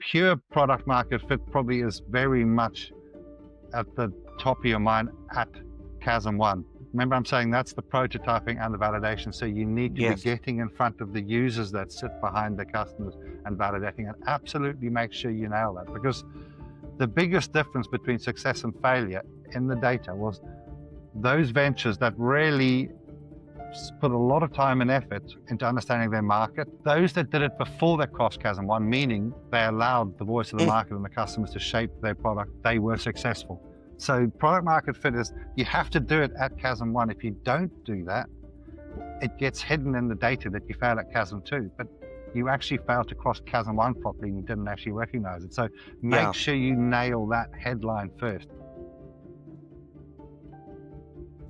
pure product market fit probably is very much at the top of your mind at Chasm 1. Remember, I'm saying that's the prototyping and the validation. So you need to be getting in front of the users that sit behind the customers and validating, and absolutely make sure you nail that, because the biggest difference between success and failure in the data was those ventures that really put a lot of time and effort into understanding their market, those that did it before they crossed Chasm 1, meaning they allowed the voice of the market and the customers to shape their product, they were successful. So product market fit is, you have to do it at Chasm 1. If you don't do that, it gets hidden in the data that you failed at Chasm 2, but you actually failed to cross Chasm 1 properly and you didn't actually recognize it. So make sure you nail that headline first.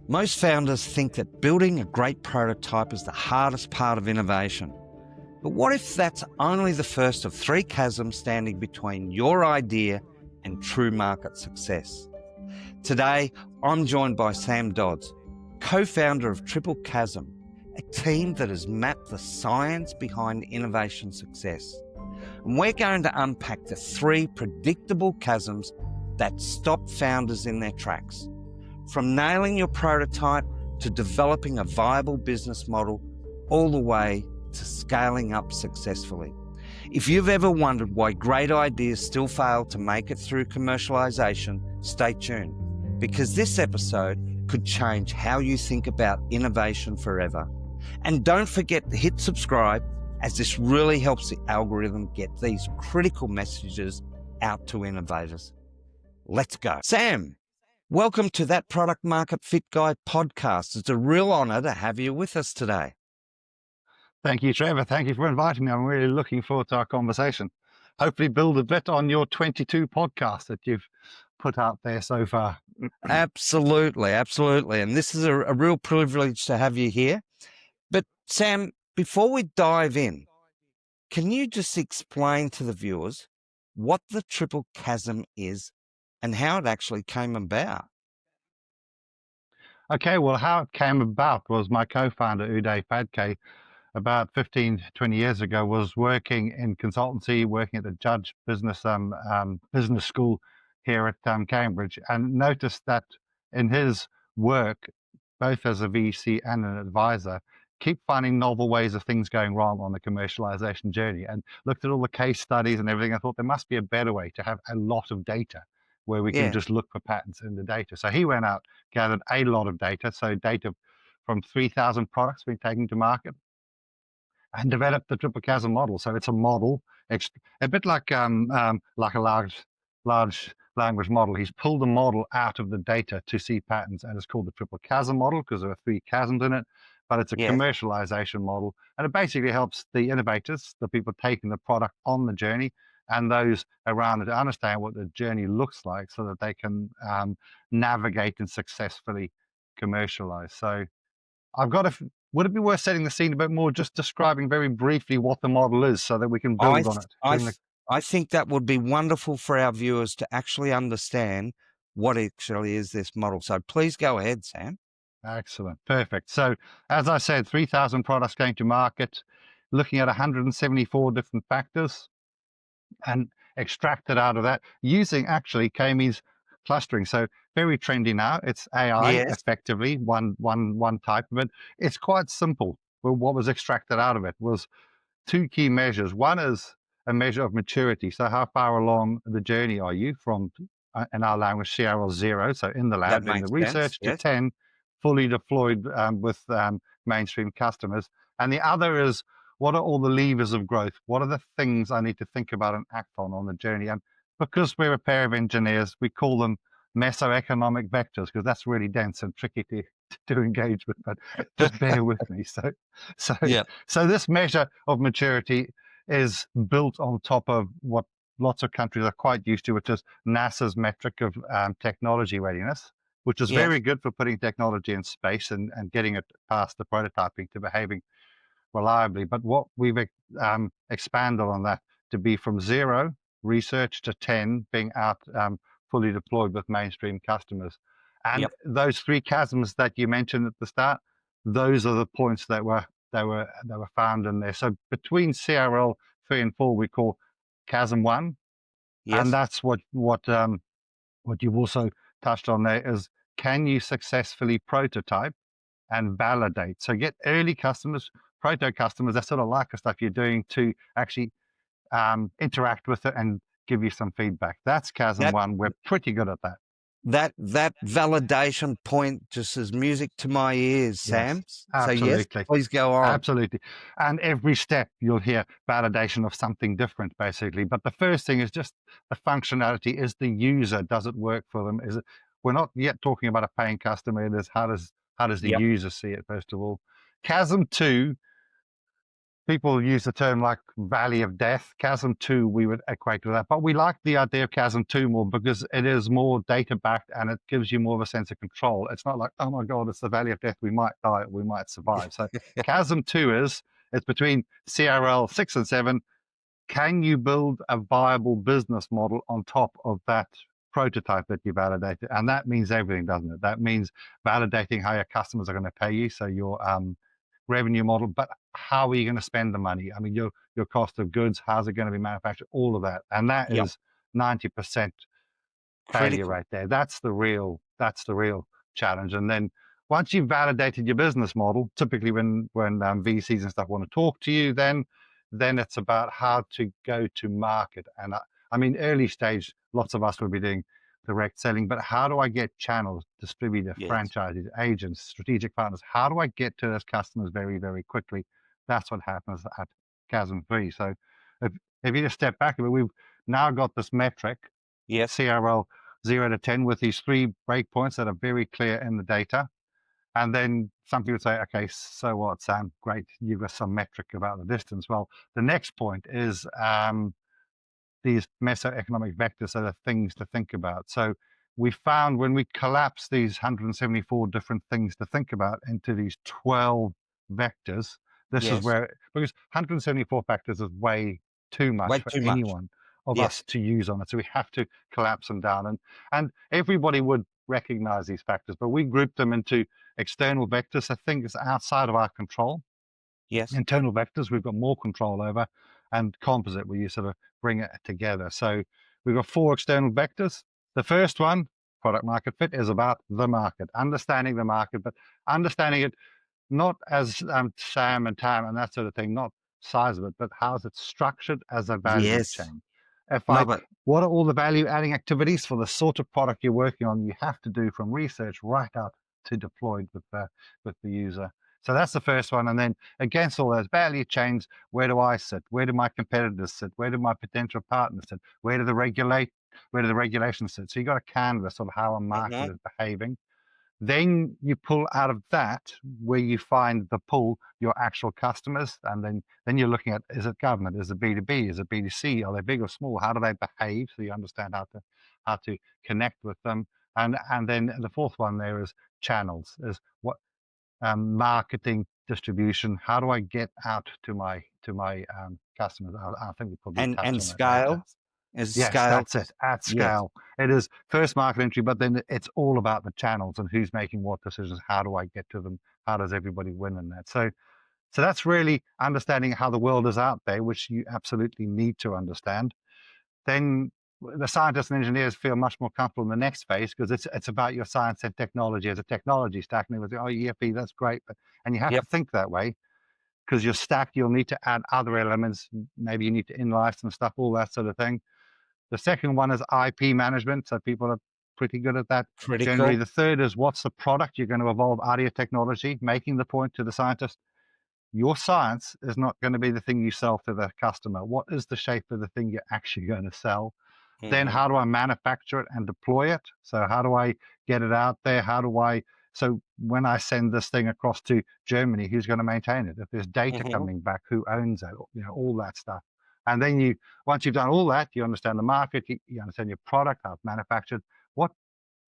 Most founders think that building a great prototype is the hardest part of innovation. But what if that's only the first of 3 chasms standing between your idea and true market success? Today, I'm joined by Sam Dods, co-founder of Triple Chasm, a team that has mapped the science behind innovation success. And we're going to unpack the 3 predictable chasms that stop founders in their tracks. From nailing your prototype to developing a viable business model, all the way to scaling up successfully. If you've ever wondered why great ideas still fail to make it through commercialization, stay tuned, because this episode could change how you think about innovation forever. And don't forget to hit subscribe, as this really helps the algorithm get these critical messages out to innovators. Let's go. Sam, welcome to That Product Market Fit Guy podcast. It's a real honor to have you with us today. Thank you, Trevor. Thank you for inviting me. I'm really looking forward to our conversation. Hopefully build a bit on your 22 podcasts that you've put out there so far. Absolutely, absolutely. And this is a real privilege to have you here. But Sam, before we dive in, can you just explain to the viewers what the Triple Chasm is and how it actually came about? Okay, well, how it came about was my co-founder, Uday Padkey, about 15, 20 years ago, was working in consultancy, working at the Judge Business School here at Cambridge, and noticed that in his work, both as a VC and an advisor, keep finding novel ways of things going wrong on the commercialization journey, and looked at all the case studies and everything. I thought there must be a better way to have a lot of data where we can just look for patterns in the data. So he went out, gathered a lot of data, so data from 3,000 products being taken to market, and developed the Triple Chasm model. So it's a model, a bit like a large language model. He's pulled the model out of the data to see patterns, and it's called the Triple Chasm model because there are 3 chasms in it. But it's a commercialization model, and it basically helps the innovators, the people taking the product on the journey, and those around it to understand what the journey looks like so that they can navigate and successfully commercialize. So would it be worth setting the scene a bit more, just describing very briefly what the model is so that we can build on it? I think that would be wonderful for our viewers to actually understand what actually is this model. So please go ahead, Sam. Excellent. Perfect. So as I said, 3,000 products going to market, looking at 174 different factors and extracted out of that using actually K-means clustering. So very trendy now. It's AI, effectively, one type of it. It's quite simple. Well, what was extracted out of it was 2 key measures. One is a measure of maturity. So how far along the journey are you from, in our language, CRL 0, so in the lab, in the research, to 10, fully deployed with mainstream customers. And the other is, what are all the levers of growth? What are the things I need to think about and act on the journey? And because we're a pair of engineers, we call them mesoeconomic vectors, because that's really dense and tricky to engage with, but just bear with me. So this measure of maturity is built on top of what lots of countries are quite used to, which is NASA's metric of technology readiness, which is very good for putting technology in space and getting it past the prototyping to behaving reliably. But what we've expanded on that to be from 0 research to 10 being out fully deployed with mainstream customers. And those 3 chasms that you mentioned at the start, those are the points that were found in there. So between CRL 3 and 4, we call Chasm 1, And Yes. that's what you've also touched on there is, can you successfully prototype and validate? So get early customers, proto customers that sort of like the stuff you're doing to actually interact with it and give you some feedback. That's Chasm That 1. We're pretty good at that. that validation point just is music to my ears, Yes, Sam. So yes, absolutely. please go on. Absolutely. And every step you'll hear validation of something different, basically. But the first thing is just the functionality. Is the user, does it work for them? Is it, we're not yet talking about a paying customer. It is how does the Yep. user see it, first of all? Chasm 2, people use the term like valley of death. Chasm 2, we would equate with that. But we like the idea of Chasm 2 more because it is more data backed and it gives you more of a sense of control. It's not like, oh my God, it's the valley of death. We might die, we might survive. So Chasm 2 it's between CRL 6 and 7. Can you build a viable business model on top of that prototype that you validated? And that means everything, doesn't it? That means validating how your customers are going to pay you. So your revenue model, but how are you going to spend the money? I mean, your cost of goods, how's it going to be manufactured? All of that, and that Yep. is 90% failure Critical. right there. That's the real challenge. And then once you've validated your business model, typically when VCs and stuff want to talk to you, then it's about how to go to market. And I mean, early stage, lots of us will be doing direct selling, but how do I get channels, distributor, Yes. franchises, agents, strategic partners? How do I get to those customers very, very quickly? That's what happens at Chasm 3. So if, if you just step back, we've now got this metric, Yes. CRL 0 to 10, with these 3 breakpoints that are very clear in the data. And then some people say, okay, so what, Sam? Great, you've got some metric about the distance. Well, the next point is these mesoeconomic vectors are the things to think about. So we found when we collapse these 174 different things to think about into these 12 vectors, this is Yes. where, because 174 factors is way too much Way for too much. anyone of us Yes. to use on it. So we have to collapse them down. And everybody would recognize these factors, but we group them into external vectors, so things outside of our control. Yes. Internal vectors we've got more control over, and composite where you sort of bring it together. So we've got 4 external vectors. The first one, product market fit, is about the market, understanding the market, but understanding it not as Sam and Tam and that sort of thing, not size of it, but how is it structured as a value Yes. chain. If I, Love it. what are all the value adding activities for the sort of product you're working on? You have to do from research right up to deployed with the user. So that's the first one. And then against all those value chains, where do I sit? Where do my competitors sit? Where do my potential partners sit? Where do the regulations sit? So you got a canvas of how a market Mhm. is behaving. Then you pull out of that where you find the pull, your actual customers, and then you're looking at, is it government, is it B2B, is it B2C, are they big or small, how do they behave, so you understand how to connect with them. And then the fourth one there is channels, is what marketing, distribution, how do I get out to my customers. I think we probably touch And on that later. scale. Is Yes, scale. that's it, at Yes. scale. It is first market entry, but then it's all about the channels and who's making what decisions. How do I get to them? How does everybody win in that? So that's really understanding how the world is out there, which you absolutely need to understand. Then the scientists and engineers feel much more comfortable in the next phase because it's about your science and technology as a technology stack. And they would say, oh, EFE, that's great. And you have to Yep. think that way because your stack, you'll need to add other elements. Maybe you need to in-license stuff, all that sort of thing. The second one is IP management. So people are pretty good at that. Generally, Critical. the third is what's the product you're going to evolve out of your technology, making the point to the scientist. Your science is not going to be the thing you sell to the customer. What is the shape of the thing you're actually going to sell? Then Mhm. how do I manufacture it and deploy it? So how do I get it out there? So when I send this thing across to Germany, who's going to maintain it? If there's data Mhm. coming back, who owns it? All that stuff. And then once you've done all that, you understand the market, you understand your product, how it's manufactured. What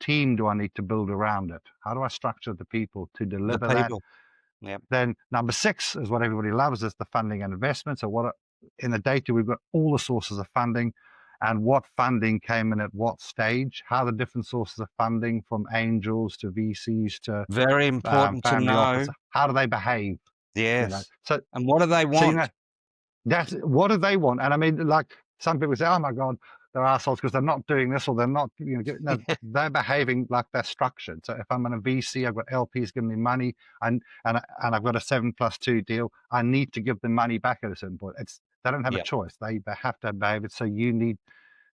team do I need to build around it? How do I structure the people to The deliver that? people. Yep. Then number 6 is what everybody loves, is the funding and investment. So in the data, we've got all the sources of funding and what funding came in at what stage, how the different sources of funding from angels to VCs to Very important to family office, know. how do they behave? Yes. So, And what do they so want? that's what do they want? And I mean, like some people say, oh my God, they're assholes because they're not doing this or they're not, no, they're behaving like they're structured. So if I'm in a VC, I've got LPs giving me money, and I've got a 7+2 deal, I need to give them money back at a certain point. They don't have a Yeah. choice. They have to behave it. So you need,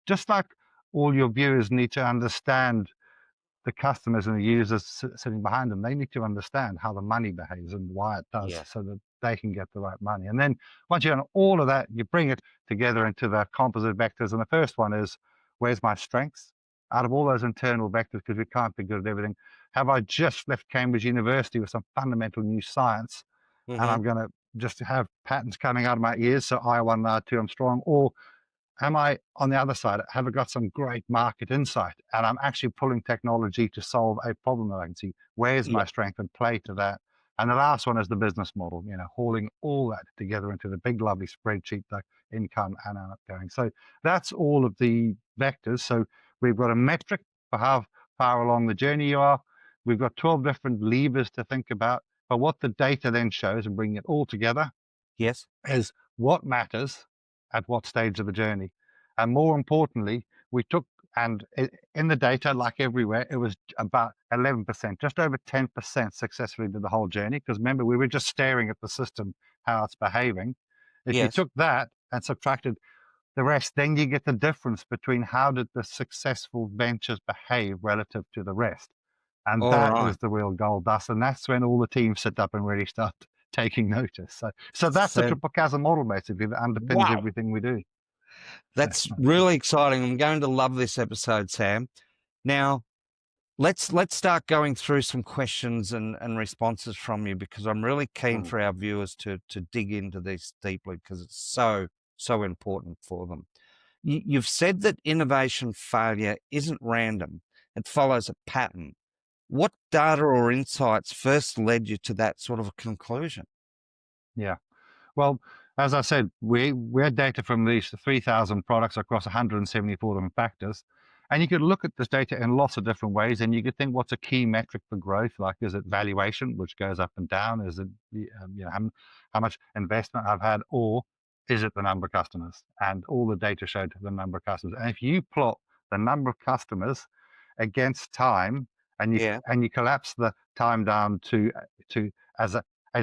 just like all your viewers need to understand the customers and the users sitting behind them, they need to understand how the money behaves and why it does, Yeah. so that they can get the right money. And then once you've done all of that, you bring it together into the composite vectors. And the first one is, where's my strengths? Out of all those internal vectors, because we can't be good at everything, have I just left Cambridge University with some fundamental new science and Hmm. I'm going to just have patterns coming out of my ears, so I1 and I2 I'm strong? Or am I on the other side? Have I got some great market insight and I'm actually pulling technology to solve a problem that I can see? Where's Yeah. my strength, and play to that? And the last one is the business model, hauling all that together into the big, lovely spreadsheet, like income and outgoing. So that's all of the vectors. So we've got a metric for how far along the journey you are. We've got 12 different levers to think about. But what the data then shows, and bringing it all together, Yes. is what matters at what stage of the journey. And more importantly, we took, and in the data, like everywhere, it was about 11%, just over 10% successfully did the whole journey. Because remember, we were just staring at the system, how it's behaving. If you Yes. took that and subtracted the rest, then you get the difference between how did the successful ventures behave relative to the rest. And All that right. is the real gold dust. And that's when all the teams sit up and really start taking notice. So that's the So, triple chasm model, basically, that underpins wow, everything we do. that's really exciting. I'm going to love this episode, Sam. Now, let's start going through some questions and responses from you, because I'm really keen Mm, for our viewers to dig into this deeply, because it's so important for them. You've said that innovation failure isn't random; it follows a pattern. What data or insights first led you to that sort of a conclusion? yeah. Well, as I said, we had data from these 3,000 products across 174 different factors. And you could look at this data in lots of different ways, and you could think, what's a key metric for growth? Like, is it valuation, which goes up and down? Is it how much investment I've had? Or is it the number of customers? And all the data showed the number of customers. And if you plot the number of customers against time, and Yeah, you collapse the time down to as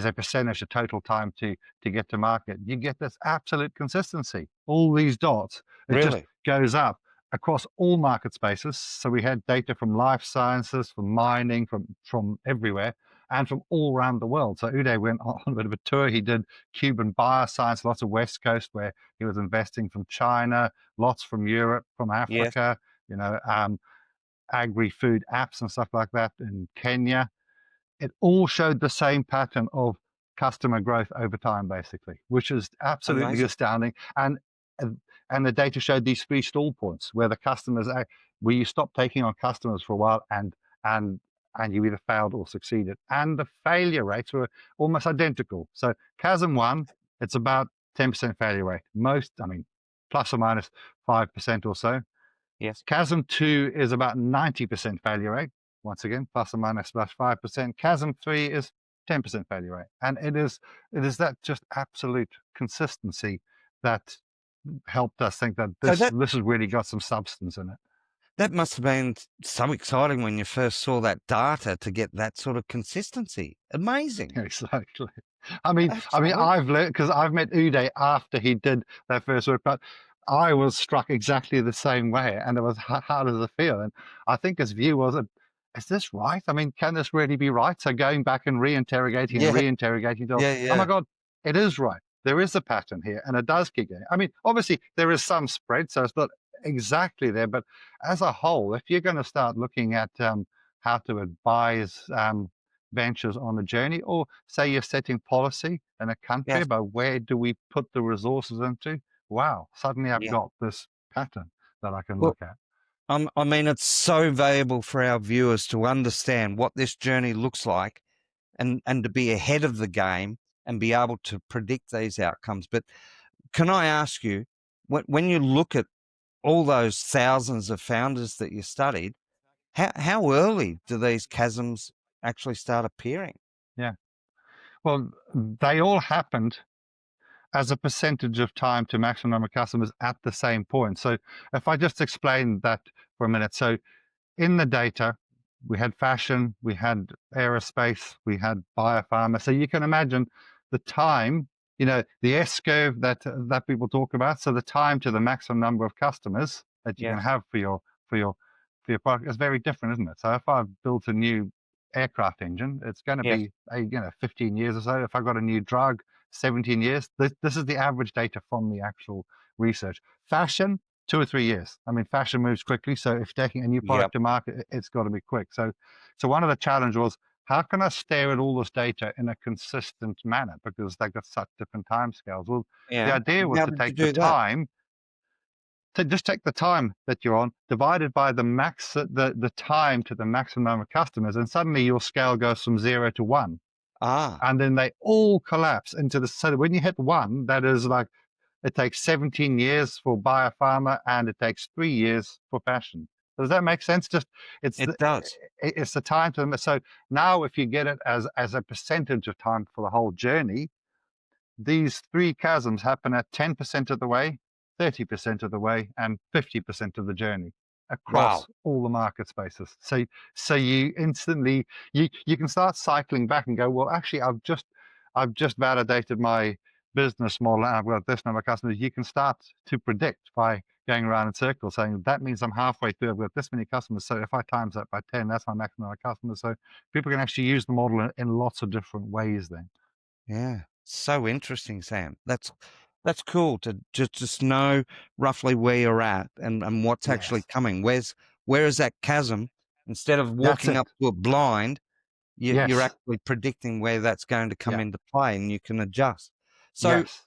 a percentage of total time to get to market, you get this absolute consistency. All these dots, it just really? goes up across all market spaces. So we had data from life sciences, from mining, from everywhere, and from all around the world. So Uday went on a bit of a tour. He did Cuban bioscience, lots of West Coast where he was investing, from China, lots from Europe, from Yes. Africa, agri-food apps and stuff like that in Kenya. It all showed the same pattern of customer growth over time, basically, which is absolutely Amazing. astounding. And the data showed these three stall points where the customers, where you stop taking on customers for a while, and you either failed or succeeded. And the failure rates were almost identical. So Chasm 1, it's about 10% failure rate. Most, I mean, plus or minus 5% or so. Yes. Chasm 2 is about 90% failure rate. Once again, plus or minus plus 5%. Chasm 3 is 10% failure rate. And it is that just absolute consistency that helped us think that So this has really got some substance in it. that must have been so exciting when you first saw that data, to get that sort of consistency. Amazing. Exactly. I mean, Absolutely. I've learned, because I've met Uday after he did that first work, but I was struck exactly the same way, and it was how does it feel? And I think his view was, is this right? I mean, can this really be right? So going back and reinterrogating and Yeah, reinterrogating, until, yeah, oh my yeah. God, it is right. There is a pattern here, and it does keep going. I mean, obviously there is some spread, so it's not exactly there, but as a whole, if you're going to start looking at how to advise ventures on a journey, or say you're setting policy in a country Yes, about where do we put the resources into, wow, suddenly I've yeah. got this pattern that I can Well, look at. I mean, it's so valuable for our viewers to understand what this journey looks like, and to be ahead of the game and be able to predict these outcomes. But can I ask you, when you look at all those thousands of founders that you studied, how early do these chasms actually start appearing? Yeah. Well, they all happened as a percentage of time to maximum number of customers at the same point. So if I just explain that for a minute. So in the data, we had fashion, we had aerospace, we had biopharma. So you can imagine the time, the S curve that people talk about. So the time to the maximum number of customers that you can Yes. have for your for your product is very different, isn't it? So if I've built a new aircraft engine, it's going to Yes. be 15 years or so. If I got a new drug, 17 years. This is the average data from the actual research. Fashion, 2 or 3 years. I mean, fashion moves quickly, so if taking a new Yep. product to market, it's got to be quick. So one of the challenges was, how can I stare at all this data in a consistent manner, because they've got such different timescales? Well, the Yeah. idea was How to did you take the do that? time, to just take the time that you're on, divided by the time to the maximum number of customers, and suddenly your scale goes from 0 to 1, Ah, and then they all collapse into the. So when you hit 1, that is like, it takes 17 years for biopharma and it takes 3 years for fashion. Does that make sense? Just it's it the does. it's the time to them. So now, if you get it as a percentage of time for the whole journey, these three chasms happen at 10% of the way, 30% of the way, and 50% of the journey across Wow. all the market spaces. So you instantly, you can start cycling back and go, well, actually, I've just validated my business model and I've got this number of customers. You can start to predict by going around in circles, saying that means I'm halfway through, I've got this many customers. So if I times that by 10, that's my maximum number of customers. So people can actually use the model in lots of different ways then. Yeah. So interesting, Sam. That's cool to just know roughly where you're at and what's actually Yes. coming. Where is that chasm? Instead of That's walking it. up to it blind, you're Yes. actually predicting where that's going to come Yeah. into play and you can adjust. So Yes.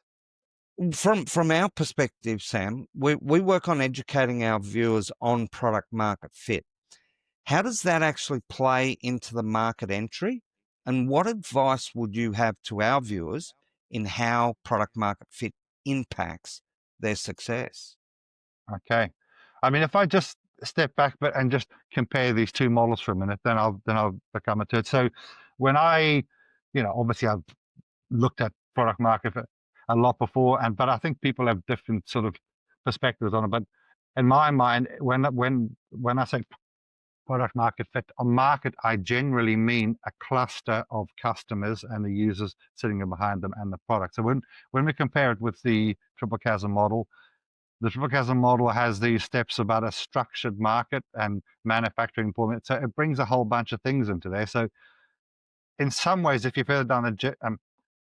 from our perspective, Sam, we work on educating our viewers on product market fit. How does that actually play into the market entry? And what advice would you have to our viewers in how product market fit impacts their success? Okay. I mean, if I just step back but and just compare these two models for a minute, then I'll become a third. So when obviously I've looked at product market fit a lot before, but I think people have different sort of perspectives on it. But in my mind, when I say product market fit, on market, I generally mean a cluster of customers and the users sitting behind them and the product. So when we compare it with the Triple Chasm model, the Triple Chasm model has these steps about a structured market and manufacturing employment. So it brings a whole bunch of things into there. So in some ways, if you've further down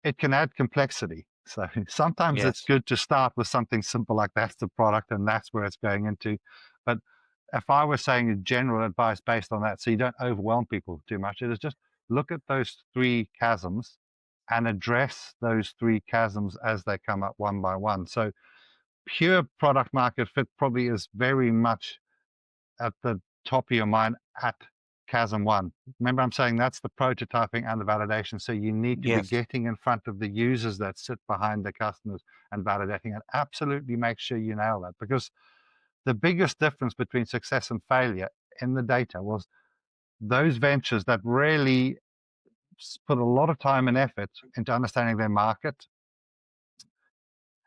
it can add complexity. So sometimes it's Yes. good to start with something simple, like that's the product and that's where it's going into. But if I was saying general advice based on that, so you don't overwhelm people too much, it is just look at those three chasms and address those three chasms as they come up one by one. So pure product market fit probably is very much at the top of your mind at Chasm 1. Remember, I'm saying that's the prototyping and the validation. So you need to be Yes. getting in front of the users that sit behind the customers and validating, and absolutely make sure you nail that, because the biggest difference between success and failure in the data was those ventures that really put a lot of time and effort into understanding their market,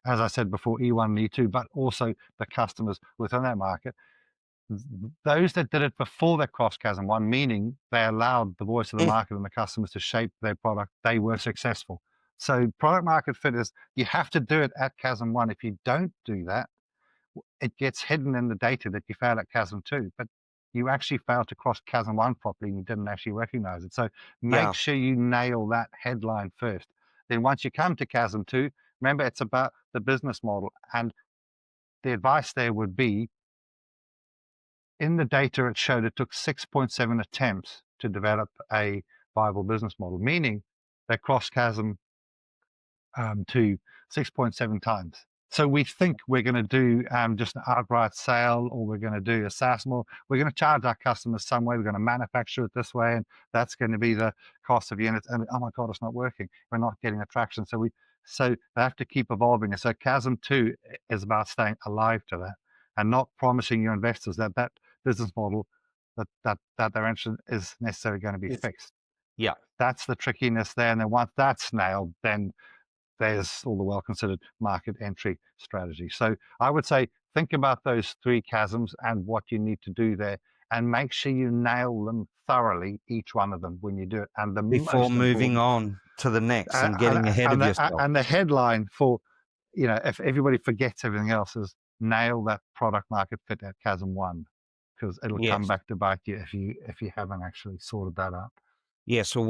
as I said before, E1 and E2, but also the customers within that market. Those that did it before they crossed Chasm 1, meaning they allowed the voice of the Mm. market and the customers to shape their product, they were successful. So product market fit is, you have to do it at Chasm 1. If you don't do that, it gets hidden in the data that you failed at Chasm 2, but you actually failed to cross Chasm 1 properly and you didn't actually recognize it. So make Yeah. sure you nail that headline first. Then once you come to Chasm 2, remember, it's about the business model. And the advice there would be, in the data, it showed it took 6.7 attempts to develop a viable business model, meaning they crossed chasm to 6.7 times. So we think we're going to do just an outright sale, or we're going to do a SaaS model. We're going to charge our customers some way. We're going to manufacture it this way, and that's going to be the cost of units. And oh my God, it's not working. We're not getting the traction. So they have to keep evolving. And so Chasm 2 is about staying alive to that and not promising your investors that that business model that they're interested in is necessarily going to be It's, fixed. yeah. That's the trickiness there. And then once that's nailed, then there's all the well-considered market entry strategy. So I would say think about those three chasms and what you need to do there, and make sure you nail them thoroughly, each one of them, when you do it. And the before most moving important, on to the next and, and getting ahead of yourself. and the headline for, if everybody forgets everything else, is nail that product market fit at chasm one, because it'll come Yes. back to bite you if you haven't actually sorted that out. Yes. Well,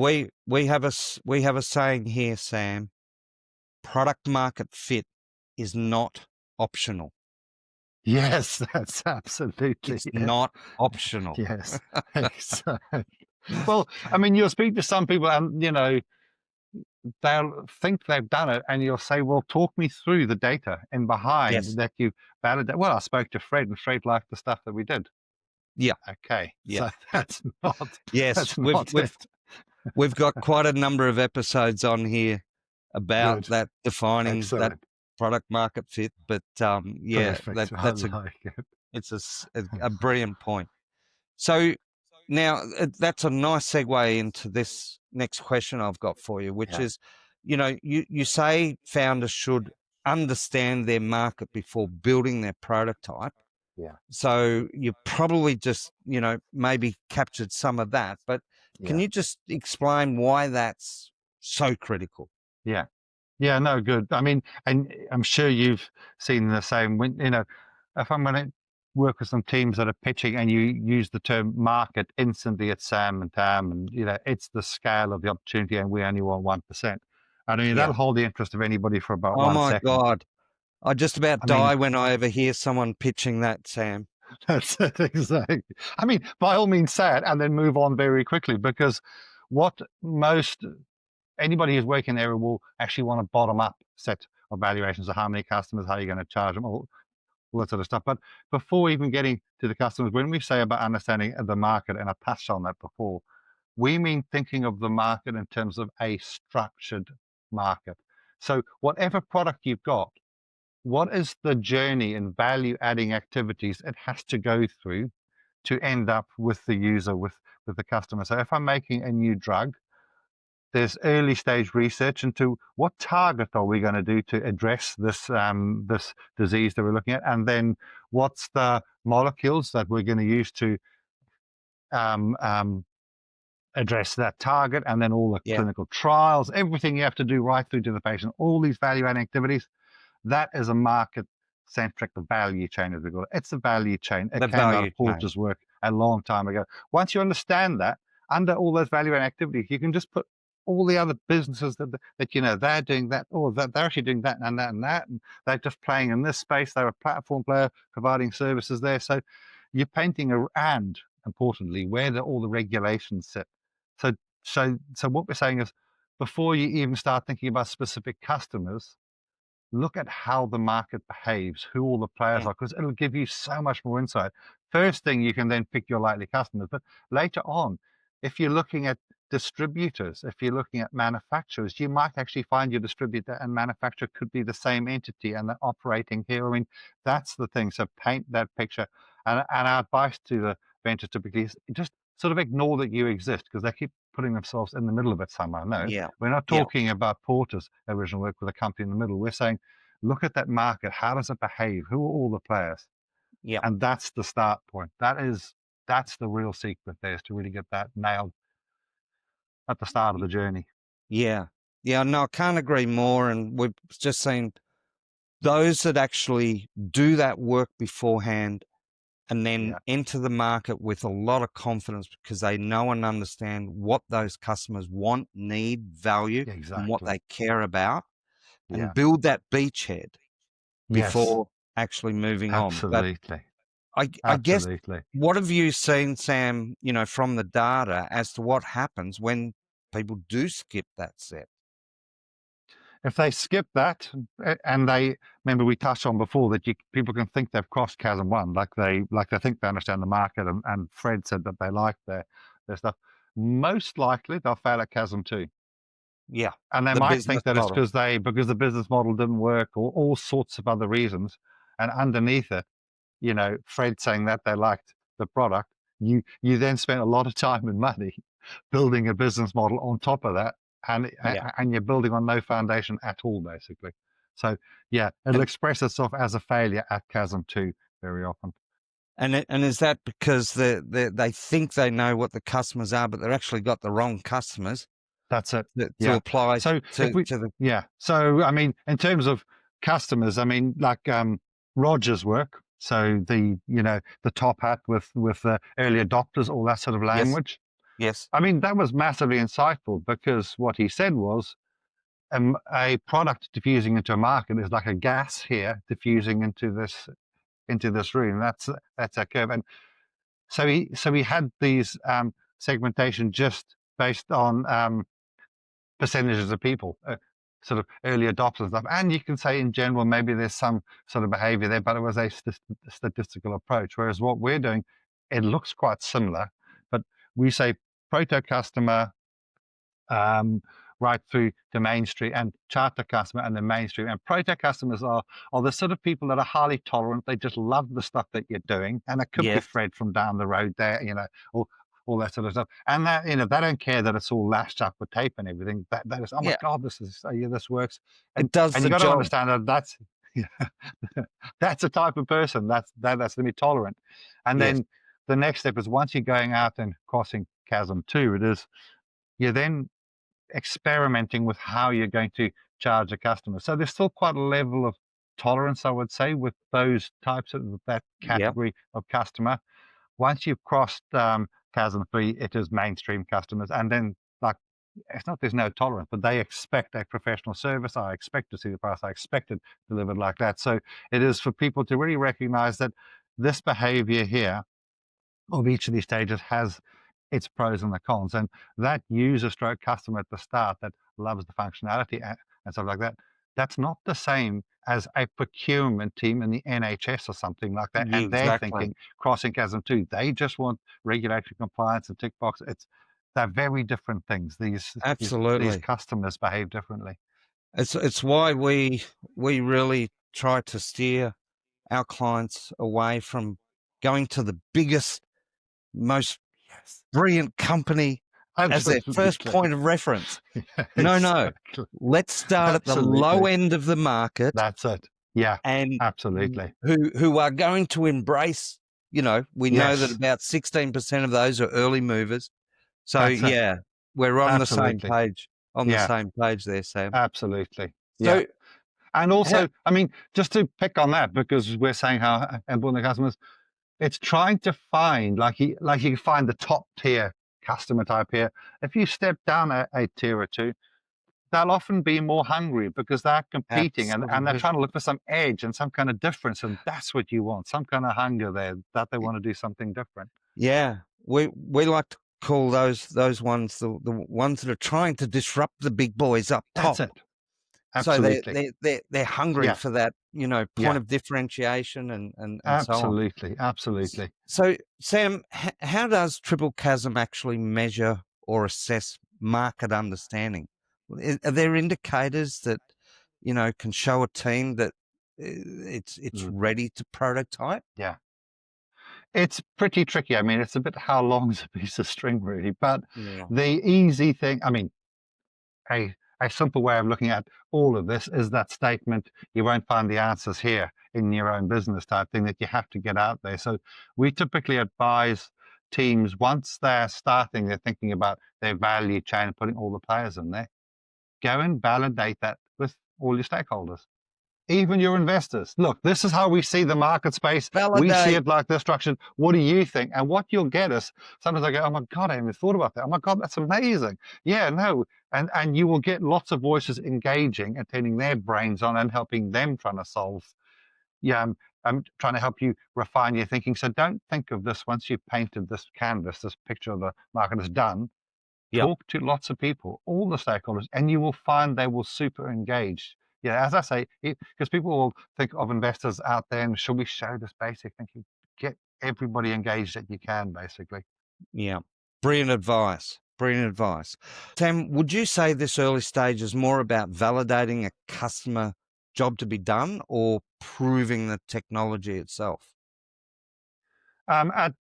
we have we have a saying here, Sam. Product market fit is not optional. Yes, that's absolutely It's it. not optional. Yes, exactly. Well, I mean, you'll speak to some people, and they'll think they've done it, and you'll say, "Well, talk me through the data and behind Yes. that you validated." Well, I spoke to Fred, and Fred liked the stuff that we did. Yeah. Okay, Yeah. so that's not Yes. not it. We've got quite a number of episodes on here about Good, that, defining that excellent, product market fit. But yeah, perfect. I that's like it. a brilliant point. So now that's a nice segue into this next question I've got for you, which Yeah, is, you say founders should understand their market before building their prototype. yeah, So you probably just, maybe captured some of that, but can yeah, you just explain why that's so critical? yeah. Yeah, no, good. I mean, and I'm sure you've seen the same. When if I'm going to work with some teams that are pitching, and you use the term market, instantly it's Sam and Tam, and it's the scale of the opportunity, and we only want 1%. I mean, Yeah. that'll hold the interest of anybody for about Oh one my second. God. I just about I mean, die when I ever hear someone pitching that, Sam. that's it, exactly. I mean, by all means, say it and then move on very quickly, because what most anybody who's working there will actually want a bottom up set of valuations of how many customers, how you're going to charge them, all that sort of stuff. But before even getting to the customers, when we say about understanding the market, and I touched on that before, we mean thinking of the market in terms of a structured market. So whatever product you've got, what is the journey and value adding activities it has to go through to end up with the user, with the customer? So if I'm making a new drug, there's early stage research into what target are we going to do to address this disease that we're looking at, and then what's the molecules that we're going to use to um, um, address that target, and then all the Yeah. clinical trials, everything you have to do right through to the patient, all these value-adding activities. That is a market-centric value chain, as we call it. It's a value chain. It The came out value of Porter's chain. work a long time ago. Once you understand that, under all those value-adding activities, you can just put all the other businesses that they're doing that, or that they're actually doing that and that and that, and they're just playing in this space. They're a platform player providing services there. So you're painting and importantly, where all the regulations sit. So so what we're saying is, before you even start thinking about specific customers, look at how the market behaves, who all the players Yeah. are, because it'll give you so much more insight. First thing, you can then pick your likely customers, but later on, if you're looking at distributors, if you're looking at manufacturers, you might actually find your distributor and manufacturer could be the same entity, and they're operating here. I mean, that's the thing. So paint that picture. And our advice to the ventures typically is just sort of ignore that you exist, because they keep putting themselves in the middle of it somehow. No, Yeah. we're not Yeah. talking about Porter's original work with a company in the middle. We're saying, look at that market. How does it behave? Who are all the players? Yeah. And that's the start point. That's the real secret there, is to really get that nailed at the start of the journey. Yeah. Yeah. No, I can't agree more. And we've just seen those that actually do that work beforehand and then Yeah, enter the market with a lot of confidence, because they know and understand what those customers want, need, value, and what exactly. they care about, Yeah. and build that beachhead Yes, before actually moving on. But absolutely. I guess, Absolutely. what have you seen, Sam, from the data as to what happens when people do skip that step? If they skip that, and they remember, we touched on before that people can think they've crossed chasm one, like they think they understand the market, and Fred said that they like their stuff. Most likely they'll fail at chasm two. Yeah. And they The might business think that it's model. because the business model didn't work, or all sorts of other reasons. And underneath it, Fred saying that they liked the product, you then spent a lot of time and money building a business model on top of that, Yeah. and you're building on no foundation at all, basically. So yeah, it'll And express itself as a failure at Chasm 2 very often. and is that because they think they know what the customers are, but they've actually got the wrong customers That's it. to Yeah. apply So if we, to the yeah. So I mean, in terms of customers, I mean, like Roger's work. So the top hat with the early adopters, all that sort of yes, language. yes, I mean, that was massively insightful because what he said was a product diffusing into a market is like a gas here diffusing into this room. That's a curve. And so he had these segmentation just based on percentages of people, sort of early adopters and stuff. And you can say in general, maybe there's some sort of behavior there, but it was a statistical approach. Whereas what we're doing, it looks quite similar, but we say proto customer, right through to mainstream and charter customer and then mainstream. And proto customers are the sort of people that are highly tolerant. They just love the stuff that you're doing. And it could be yes, Fred from down the road there, all that sort of stuff. And that, they don't care that it's all lashed up with tape and everything. That is, oh my yeah. God, this works. It And does and the you got to job. understand that that's a type of person that's going to be tolerant. And Yes, then the next step is once you're going out and crossing Chasm 2, it is you're then experimenting with how you're going to charge a customer. So there's still quite a level of tolerance, I would say, with those types of that yeah, category of customer. Once you've crossed Chasm 3, it is mainstream customers. And then, like, it's not there's no tolerance, but they expect a professional service. I expect to see the price. I expect it delivered like that. So it is for people to really recognize that this behavior here of each of these stages has its pros and the cons. And that user stroke customer at the start that loves the functionality and stuff like that, that's not the same as a procurement team in the NHS or something like that. yeah, And they're exactly. thinking crossing chasm too. They just want regulatory compliance and tick box. They're very different things. These Absolutely. customers behave differently. It's why we really try to steer our clients away from going to the biggest, most Yes. brilliant company as their first Absolutely. point of reference. Yeah, No, no. exactly. Let's start at the low Absolutely. end of the market That's it. Yeah, and absolutely. who are going to embrace, we know that Yes, about 16% of those are early movers. So that's it. yeah, we're on the same Absolutely. page, Yeah, there, Sam. absolutely. Yeah. So And how also, I mean, just to pick on that, because we're saying how important the customers, it's trying to find, like you find the top tier customer type here. If you step down a tier or two, they'll often be more hungry because they're competing and they're absolutely. trying to look for some edge and some kind of difference. And that's what you want, some kind of hunger there that they want to do something different. Yeah, we like to call those ones the ones that are trying to disrupt the big boys up That's top. it. So Absolutely. they're hungry Yeah. for that, point Yeah. of differentiation and so on. Absolutely. Absolutely. So Sam, how does Triple Chasm actually measure or assess market understanding? Are there indicators that can show a team that it's Mm, ready to prototype? yeah. It's pretty tricky. I mean, it's a bit how long is a piece of string, really. But Yeah. the easy thing, I mean, a simple way of looking at all of this is that statement, you won't find the answers here in your own business type thing, that you have to get out there. So we typically advise teams once they're starting, they're thinking about their value chain and putting all the players in there, go and validate that with all your stakeholders. Even your investors. Look, this is how we see the market space. We see Validate. it like this structured. What do you think? And what you'll get is sometimes I go, oh my God, I haven't even thought about that. Oh my God, that's amazing. Yeah, no. And you will get lots of voices engaging and turning their brains on and helping them trying to solve. Yeah, I'm trying to help you refine your thinking. So don't think of this once you've painted this canvas, this picture of the market is done. Yep. Talk to lots of people, all the stakeholders, and you will find they will super engage. Yeah, as I say, because people will think of investors out there and should we show this basic thinking? Get everybody engaged that you can, basically. Yeah. Brilliant advice. Brilliant advice. Sam, would you say this early stage is more about validating a customer job to be done or proving the technology itself? Um, at,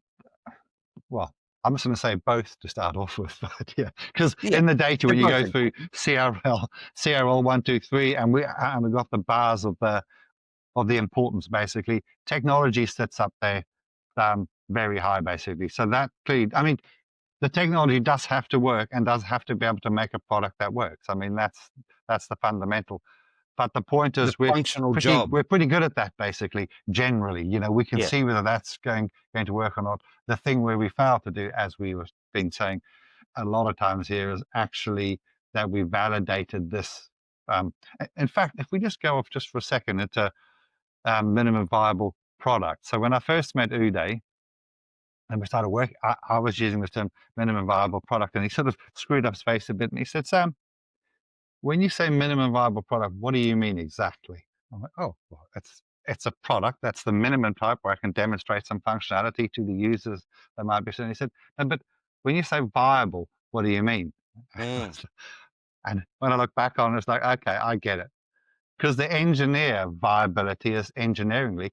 well, I'm just going to say both to start off with, but yeah, because Yeah, in the data they're when you both go through important. CRL 1, 2, 3, and we've got the bars of the importance basically. Technology sits up there very high basically. So that clearly, I mean, the technology does have to work and does have to be able to make a product that works. I mean, that's the fundamental. But the point The is, we're functional pretty job. we're pretty good at that basically. Generally, we can Yeah. see whether that's going to work or not. The thing where we fail to do, as we were been saying a lot of times here, is actually that we validated this. In fact, if we just go off just for a second into minimum viable product. So when I first met Uday and we started working, I was using the term minimum viable product, and he sort of screwed up his face a bit, and he said, "Sam, when you say minimum viable product, what do you mean exactly?" I'm like, "Oh, well, it's a product that's the minimum type where I can demonstrate some functionality to the users that might be." So he said, "No, but when you say viable, what do you mean?" Mm, And when I look back on it, it's like, okay, I get it. Because the engineer viability is engineeringly,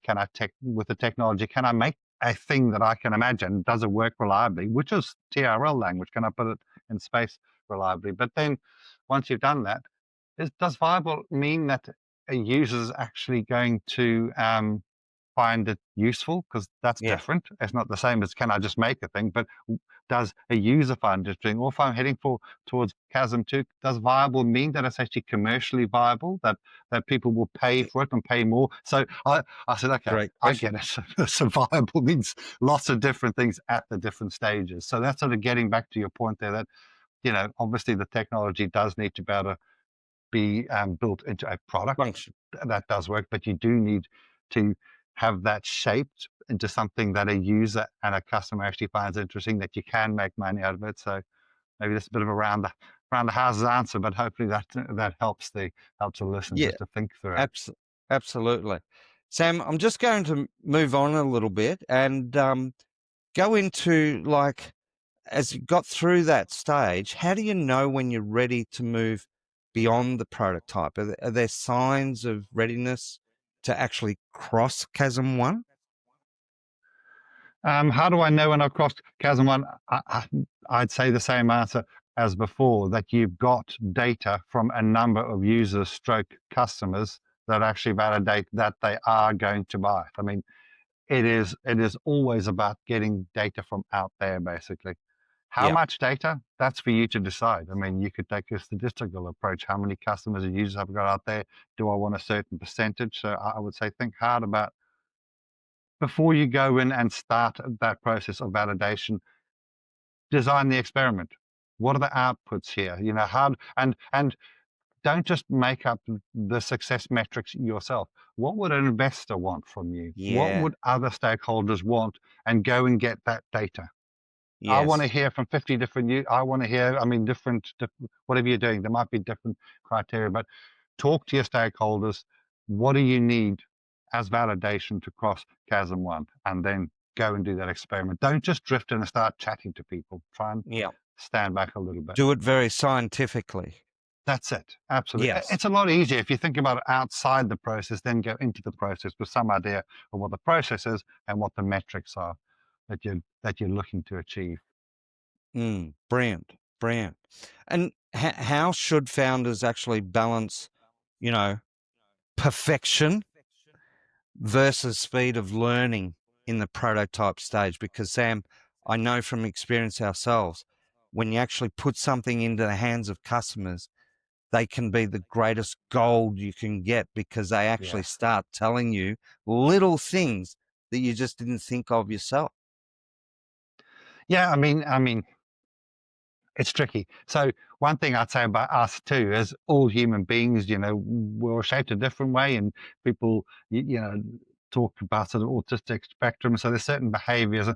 with the technology, can I make a thing that I can imagine? Does it work reliably? Which is TRL language. Can I put it in space reliably? But then once you've done that, does viable mean that a user is actually going to find it useful? Because that's yeah. different. It's not the same as can I just make a thing, but does a user find it interesting? Or if I'm heading towards Chasm 2, does viable mean that it's actually commercially viable, that people will pay for it and pay more? So I said, okay, Great I get question. it. So viable means lots of different things at the different stages. So that's sort of getting back to your point there that, obviously the technology does need to be able to be built into a product Function. that does work, but you do need to have that shaped into something that a user and a customer actually finds interesting, that you can make money out of it. So maybe that's a bit of a round the houses answer, but hopefully that helps the listener Yeah, just to think through it. abs- absolutely. Sam, I'm just going to move on a little bit and go into like, as you got through that stage, how do you know when you're ready to move beyond the prototype? Are there signs of readiness to actually cross Chasm 1? How do I know when I've crossed Chasm 1? I'd say the same answer as before, that you've got data from a number of users stroke customers that actually validate that they are going to buy. I mean, it is always about getting data from out there, basically. How Yeah. much data? That's for you to decide. I mean, you could take a statistical approach. How many customers or users have I got out there? Do I want a certain percentage? So I would say think hard about before you go in and start that process of validation. Design the experiment. What are the outputs here? How and don't just make up the success metrics yourself. What would an investor want from you? What Yeah. would other stakeholders want? And go and get that data. I want to Yes. hear from 50 different I want to hear, I mean, different, whatever you're doing, there might be different criteria, but talk to your stakeholders. What do you need as validation to cross Chasm 1? And then go and do that experiment. Don't just drift in and start chatting to people. Try and Yeah. stand back a little bit. Do it very scientifically. That's it. Absolutely. Yes. It's a lot easier if you think about it outside the process, then go into the process with some idea of what the process is and what the metrics are that you're looking to achieve. Brilliant. Brilliant. And how should founders actually balance, you know, perfection versus speed of learning in the prototype stage? Because Sam, I know from experience ourselves, when you actually put something into the hands of customers, they can be the greatest gold you can get because they actually Yeah. start telling you little things that you just didn't think of yourself. Yeah, I mean, it's tricky. So one thing I'd say about us too is all human beings, we're shaped a different way, and people, talk about sort of autistic spectrum. So there's certain behaviors.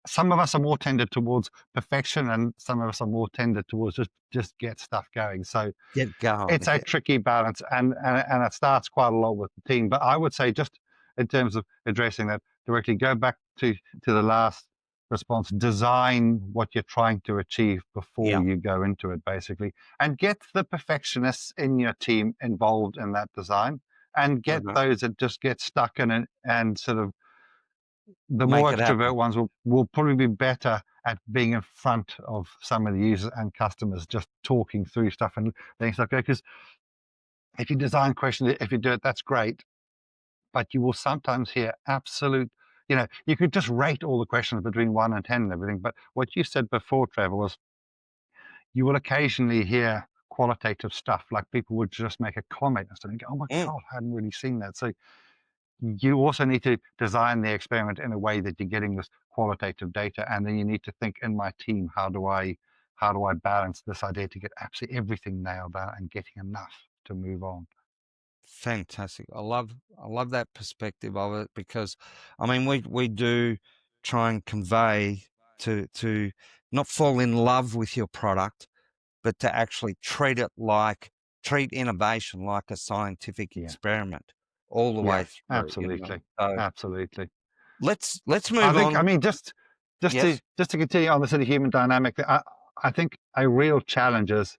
Some of us are more tended towards perfection, and some of us are more tended towards just get stuff going. So Get going. it's a tricky balance, and it starts quite a lot with the team. But I would say, just in terms of addressing that directly, go back to the last response. Design what you're trying to achieve before Yeah. you go into it, basically, and get the perfectionists in your team involved in that design, and get Uh-huh. those that just get stuck in it and sort of the Make more it happen. extrovert ones will probably be better at being in front of some of the users and customers, just talking through stuff and things like that. Because if you design questions, if you do it, that's great. But you will sometimes hear absolute, you could just rate all the questions between 1 and 10 and everything. But what you said before, Trevor, was you will occasionally hear qualitative stuff, like people would just make a comment and something, oh my Mm, God, I hadn't really seen that. So you also need to design the experiment in a way that you're getting this qualitative data, and then you need to think, in my team, how do I balance this idea to get absolutely everything nailed down and getting enough to move on. fantastic. I love that perspective of it because, I mean, we do try and convey to not fall in love with your product, but to actually treat innovation like a scientific Yeah, experiment all the yeah, way through, absolutely, So absolutely. let's I move think, I on. mean, Yes. just to continue on the sort of human dynamic, I think a real challenge is,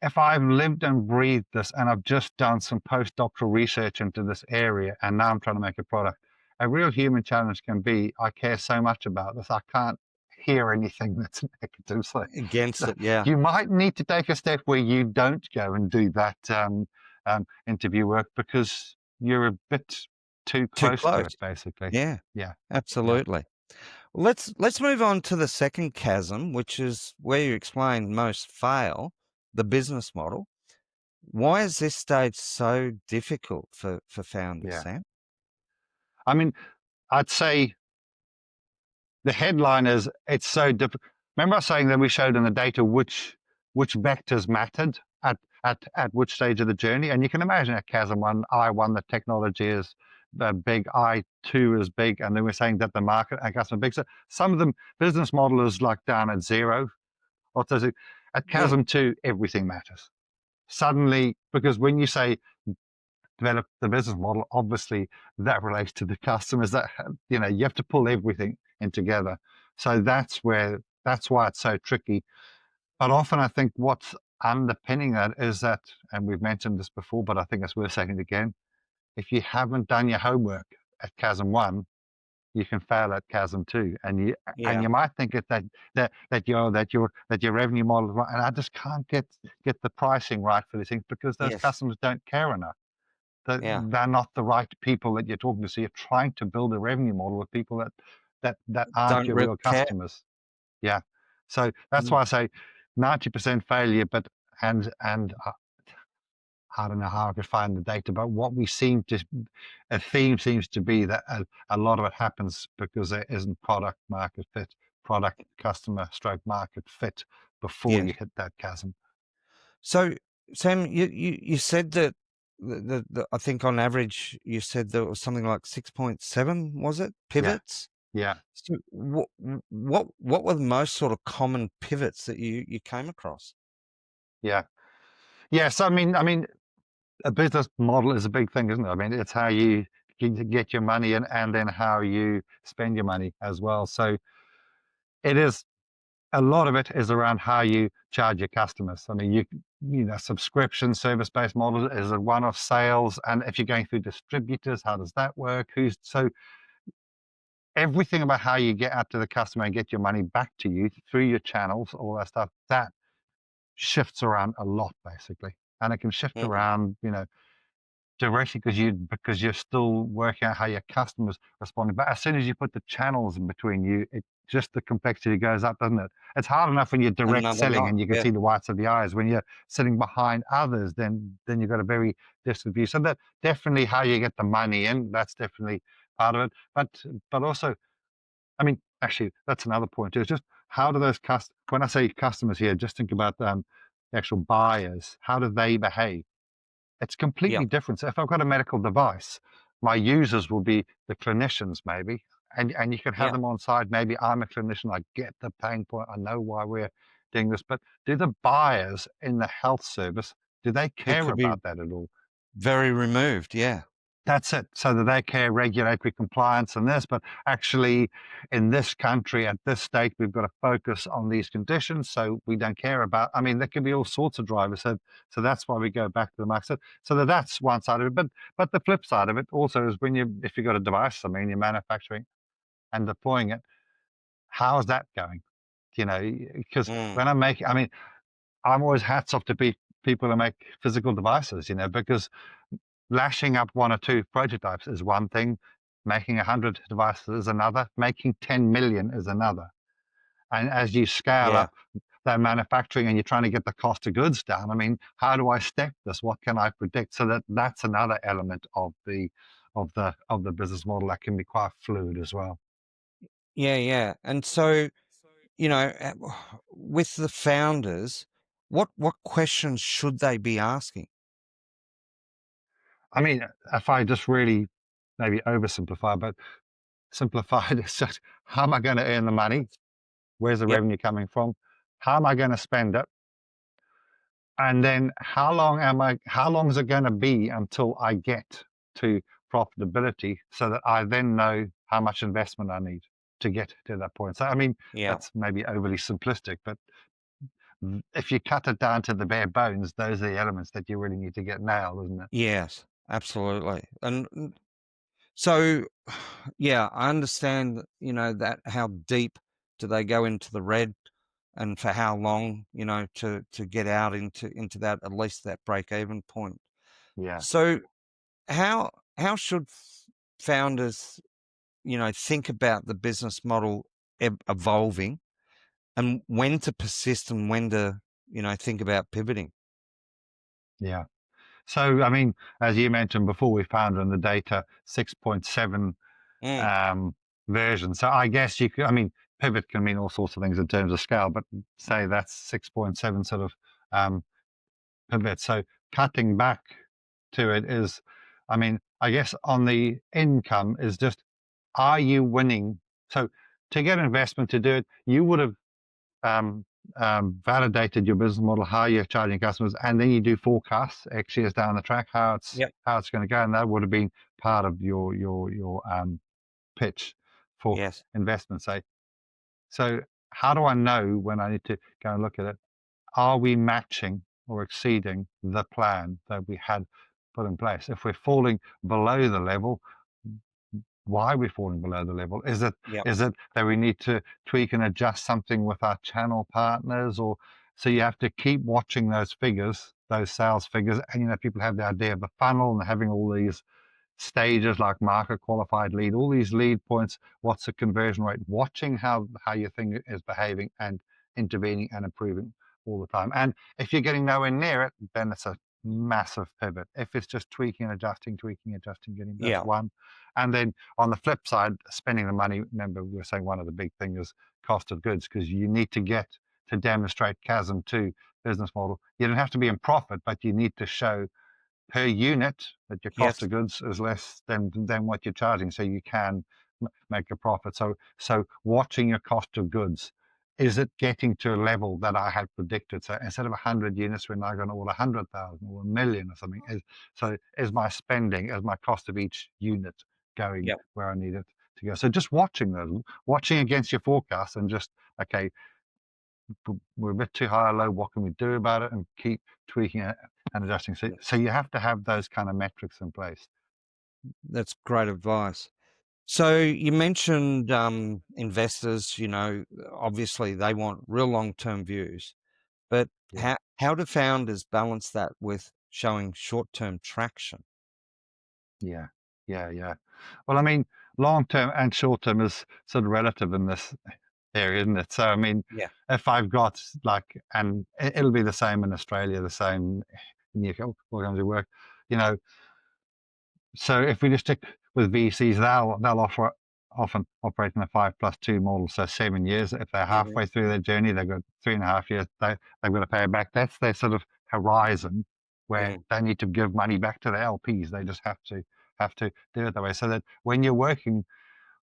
if I've lived and breathed this and I've just done some postdoctoral research into this area and now I'm trying to make a product, a real human challenge can be, I care so much about this, I can't hear anything that's negative. Against So it, yeah. you might need to take a step where you don't go and do that interview work, because you're a bit too Too close to close. it, basically. Yeah, Yeah, yeah, absolutely. Let's move on to the second chasm, which is where you explain most fail, the business model. Why is this stage so difficult for founders, yeah. Sam? I mean, I'd say the headline is, it's so difficult. Remember I was saying that we showed in the data which vectors mattered at which stage of the journey, and you can imagine at Chasm 1, I1, the technology is big, I2 is big, and then we're saying that the market and customer big. So some of them business model is like down at zero. At Mm, Chasm 2, everything matters suddenly, because when you say develop the business model, obviously that relates to the customers, that you have to pull everything in together. So that's why it's so tricky. But often I think what's underpinning that is that, and we've mentioned this before, but I think it's worth saying it again, if you haven't done your homework at Chasm 1, you can fail at Chasm 2, and yeah, you might think that your revenue model is right, and I just can't get the pricing right for these things because those yes, customers don't care enough. yeah. They're not the right people that you're talking to. So you're trying to build a revenue model with people that aren't Don't your really real care. customers. Yeah. So that's Mm, why I say 90% failure. But and I don't know how I could find the data, but what we seem to a theme seems to be that a lot of it happens because there isn't product market fit, product customer stroke market fit before yes. you hit that chasm. So, Sam, you said that I think on average you said there was something like 6.7, was it, Yeah. pivots? Yeah. So what were the most sort of common pivots that you came across? Yeah. Yes. I mean, a business model is a big thing, isn't it? I mean, it's how you get your money in, and then how you spend your money as well. So it is, a lot of it is around how you charge your customers. I mean, subscription service-based model is a one-off sales, and if you're going through distributors, how does that work? So everything about how you get out to the customer and get your money back to you through your channels, all that stuff, that shifts around a lot, basically, and it can shift Mm, around, directly, because you're still working out how your customers responding. But as soon as you put the channels in between you, it just, the complexity goes up, doesn't it? It's hard enough when you're direct another selling not and you can yeah, see the whites of the eyes. When you're sitting behind others, then you've got a very distant view. So that definitely how you get the money in, that's definitely part of it. But also, I mean, actually, that's another point too. It's just how do those when I say customers here, just think about the actual buyers. How do they behave? It's yeah, completely different. So if I've got a medical device, my users will be the clinicians, maybe, and you can have yeah. them on side. Maybe I'm a clinician. I get the pain point. I know why we're doing this. But do the buyers in the health service, do they Who care could be about that at all? very removed, yeah, That's it. So that they care regulatory compliance and this, but actually in this country at this state, we've got to focus on these conditions. So we don't care about, I mean, there can be all sorts of drivers. So that's why we go back to the market. So that's one side of it. But the flip side of it also is, if you've got a device, I mean, you're manufacturing and deploying it, how is that going? You know, because Mm. when I'm making, I mean, I'm always hats off to people who make physical devices, you know, because lashing up one or two prototypes is one thing, making 100 devices is another, making 10 million is another. And as you scale Yeah. up that manufacturing and you're trying to get the cost of goods down, I mean, how do I step this? What can I predict? So that's another element of the business model that can be quite fluid as well. Yeah, yeah. And so, with the founders, what questions should they be asking? I mean, if I just really maybe oversimplify, but simplified, it's just how am I going to earn the money? Where's the Yep. revenue coming from? How am I going to spend it? And then how long is it going to be until I get to profitability so that I then know how much investment I need to get to that point? So, I mean, Yeah. that's maybe overly simplistic, but if you cut it down to the bare bones, those are the elements that you really need to get nailed, isn't it? Yes, absolutely. And so, yeah, I understand, that how deep do they go into the red and for how long, to get out into that, at least that break even point. Yeah. So how how should founders, think about the business model evolving and when to persist and when to, think about pivoting? Yeah. So, I mean, as you mentioned before, we found in the data 6.7 Mm, um, version. So I guess you could, I mean, pivot can mean all sorts of things in terms of scale, but say that's 6.7 sort of um, pivot. So cutting back to it is, I mean, I guess on the income is just, are you winning? So to get investment to do it, you would have um, validated your business model, how you're charging customers, and then you do forecasts X years down the track, yep. how it's going to go, and that would have been part of your pitch for Yes. investment. Say, so how do I know when I need to go and look at it? Are we matching or exceeding the plan that we had put in place? If we're falling below the level, why are we falling below the level? Yep. Is it that we need to tweak and adjust something with our channel partners, or so you have to keep watching those figures, those sales figures, and people have the idea of the funnel and having all these stages like market qualified lead, all these lead points. What's the conversion rate? Watching how your thing is behaving and intervening and improving all the time. And if you're getting nowhere near it, then it's a massive pivot. If it's just tweaking, adjusting, getting that's Yeah. one. And then on the flip side, spending the money. Remember, we were saying one of the big things is cost of goods because you need to get to demonstrate Chasm 2 business model. You don't have to be in profit, but you need to show per unit that your cost Yes. of goods is less than what you're charging, so you can make a profit. So watching your cost of goods, is it getting to a level that I had predicted? So instead of 100 units, we're now going to order 100,000 or a million or something. Is my spending, is my cost of each unit going Yep. where I need it to go? So just watching those, watching against your forecast, and just okay, we're a bit too high or low. What can we do about it? And keep tweaking it and adjusting. So you have to have those kind of metrics in place. That's great advice. So you mentioned investors, obviously they want real long-term views, but Yeah, how do founders balance that with showing short-term traction? yeah, yeah. Well, I mean, long term and short term is sort of relative in this area, isn't it? So, I mean, Yeah. if I've got like, and it'll be the same in Australia, the same in the UK, all kinds of work, you know, so if we just stick with VCs, they'll often operate in a 5+2 model, so 7 years. If they're Hmm. halfway through their journey, they've got 3.5 years. They've got to pay it back. That's their sort of horizon where Mm. they need to give money back to their LPs. They just have to do it that way. So that when you're working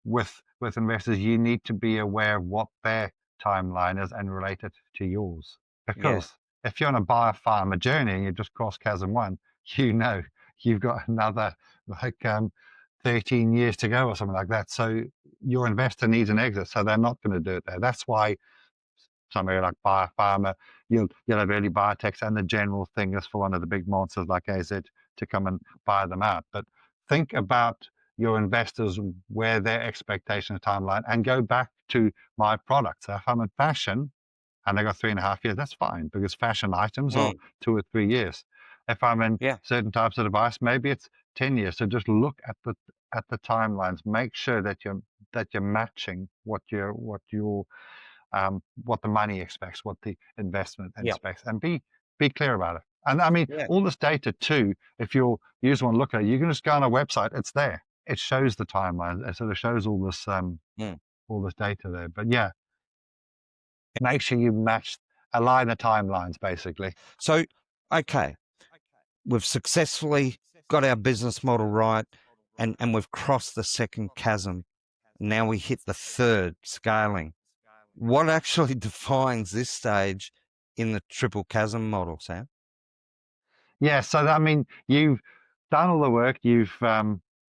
with investors, you need to be aware of what their timeline is and relate it to yours. Yeah. Because if you're on a biopharma journey and you just cross chasm one, you know you've got another like 13 years to go or something like that. So your investor needs an exit, so they're not going to do it there. That's why somewhere like biopharma, you'll have early biotechs, and the general thing is for one of the big monsters like AZ to come and buy them out. But think about your investors, where their expectation timeline, and go back to my product. So if I'm in fashion and I got 3.5 years, that's fine, because fashion items are 2 or 3 years. If I'm in Yeah. certain types of device, maybe it's 10 years. So just look at the timelines. Make sure that you're matching what what the money expects, what the investment Yeah. expects, and be clear about it. And I mean, Yeah. all this data too, if you use one look at it, you can just go on a website, it's there. It shows the timeline. It sort of shows all this data there. But yeah, make sure you align the timelines basically. So, okay, we've successfully got our business model right, and we've crossed the second chasm. Now we hit the third, scaling. What actually defines this stage in the triple chasm model, Sam? Yeah, so I mean, you've done all the work, you've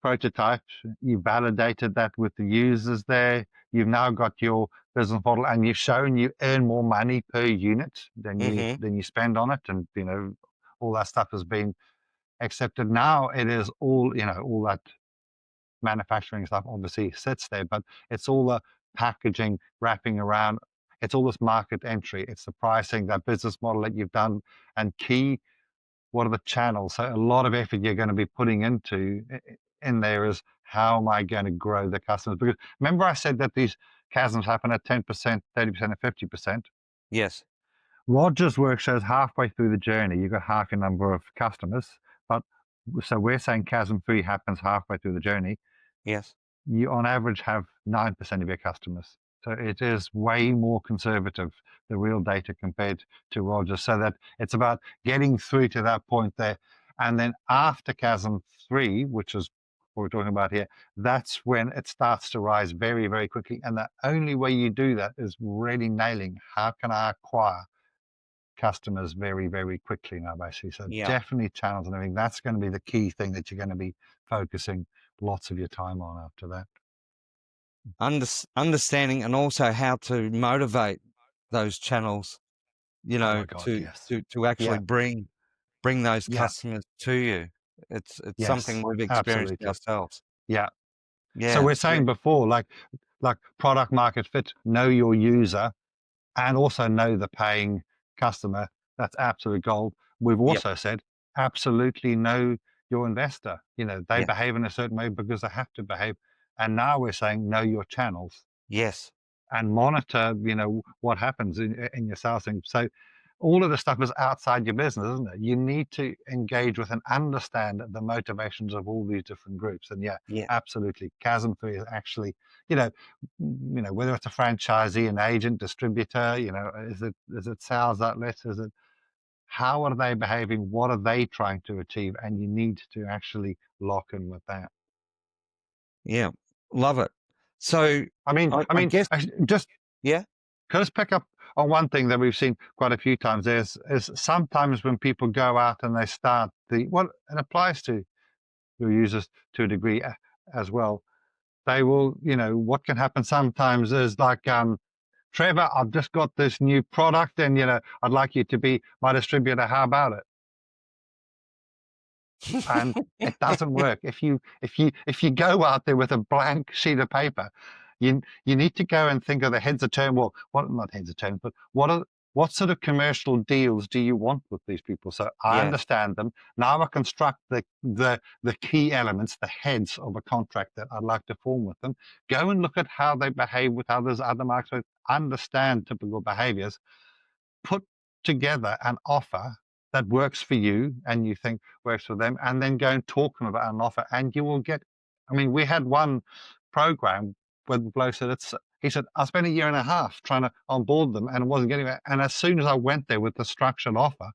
prototyped, you've validated that with the users there, you've now got your business model, and you've shown you earn more money per unit than you spend on it, and all that stuff has been accepted. Now it is all all that manufacturing stuff obviously sits there, but it's all the packaging, wrapping around, it's all this market entry, it's the pricing, that business model that you've done, and key, what are the channels? So a lot of effort you're going to be putting in there is, how am I going to grow the customers? Because remember I said that these chasms happen at 10%, 30%, and 50%. Yes. Roger's work shows halfway through the journey, you've got half your number of customers. But so we're saying chasm 3 happens halfway through the journey. Yes. You on average have 9% of your customers. So it is way more conservative, the real data, compared to Rogers. So that it's about getting through to that point there. And then after chasm 3, which is what we're talking about here, that's when it starts to rise very, very quickly. And the only way you do that is really nailing, how can I acquire customers very, very quickly now, basically. So Yeah. definitely channels and everything. That's going to be the key thing that you're going to be focusing lots of your time on after that. Understanding, and also how to motivate those channels, Oh my God, to yes. to actually bring those Yeah. customers to you. It's Yes, something we've experienced absolutely. ourselves. Yeah. So Yeah. we're saying before, like product market fit, know your user, and also know the paying customer. That's absolute gold. We've Yep. also said, absolutely know your investor. They Yeah. behave in a certain way because they have to behave. And now we're saying, know your channels Yes. and monitor, what happens in your sales thing. So all of the stuff is outside your business, isn't it? You need to engage with and understand the motivations of all these different groups. And yeah, Yeah. absolutely. Chasm 3 is actually, whether it's a franchisee, an agent, distributor, is it sales outlets? Is it, how are they behaving? What are they trying to achieve? And you need to actually lock in with that. Yeah. Love it. So I mean, I guess, just yeah. just pick up on one thing that we've seen quite a few times is sometimes when people go out and they start it applies to your users to a degree as well. They will, what can happen sometimes is like, Trevor, I've just got this new product and, I'd like you to be my distributor. How about it? And it doesn't work. If you go out there with a blank sheet of paper, you need to go and think of the heads of term. Well, what, not heads of term, but what sort of commercial deals do you want with these people? So I Yeah. understand them. Now I construct the key elements, the heads of a contract that I'd like to form with them. Go and look at how they behave with others, other markets. Understand typical behaviors, put together an offer that works for you and you think works for them, and then go and talk to them about an offer, and you will get. I mean, we had one program where the bloke said, he said, I spent a year and a half trying to onboard them and it wasn't getting it. And as soon as I went there with the structured offer,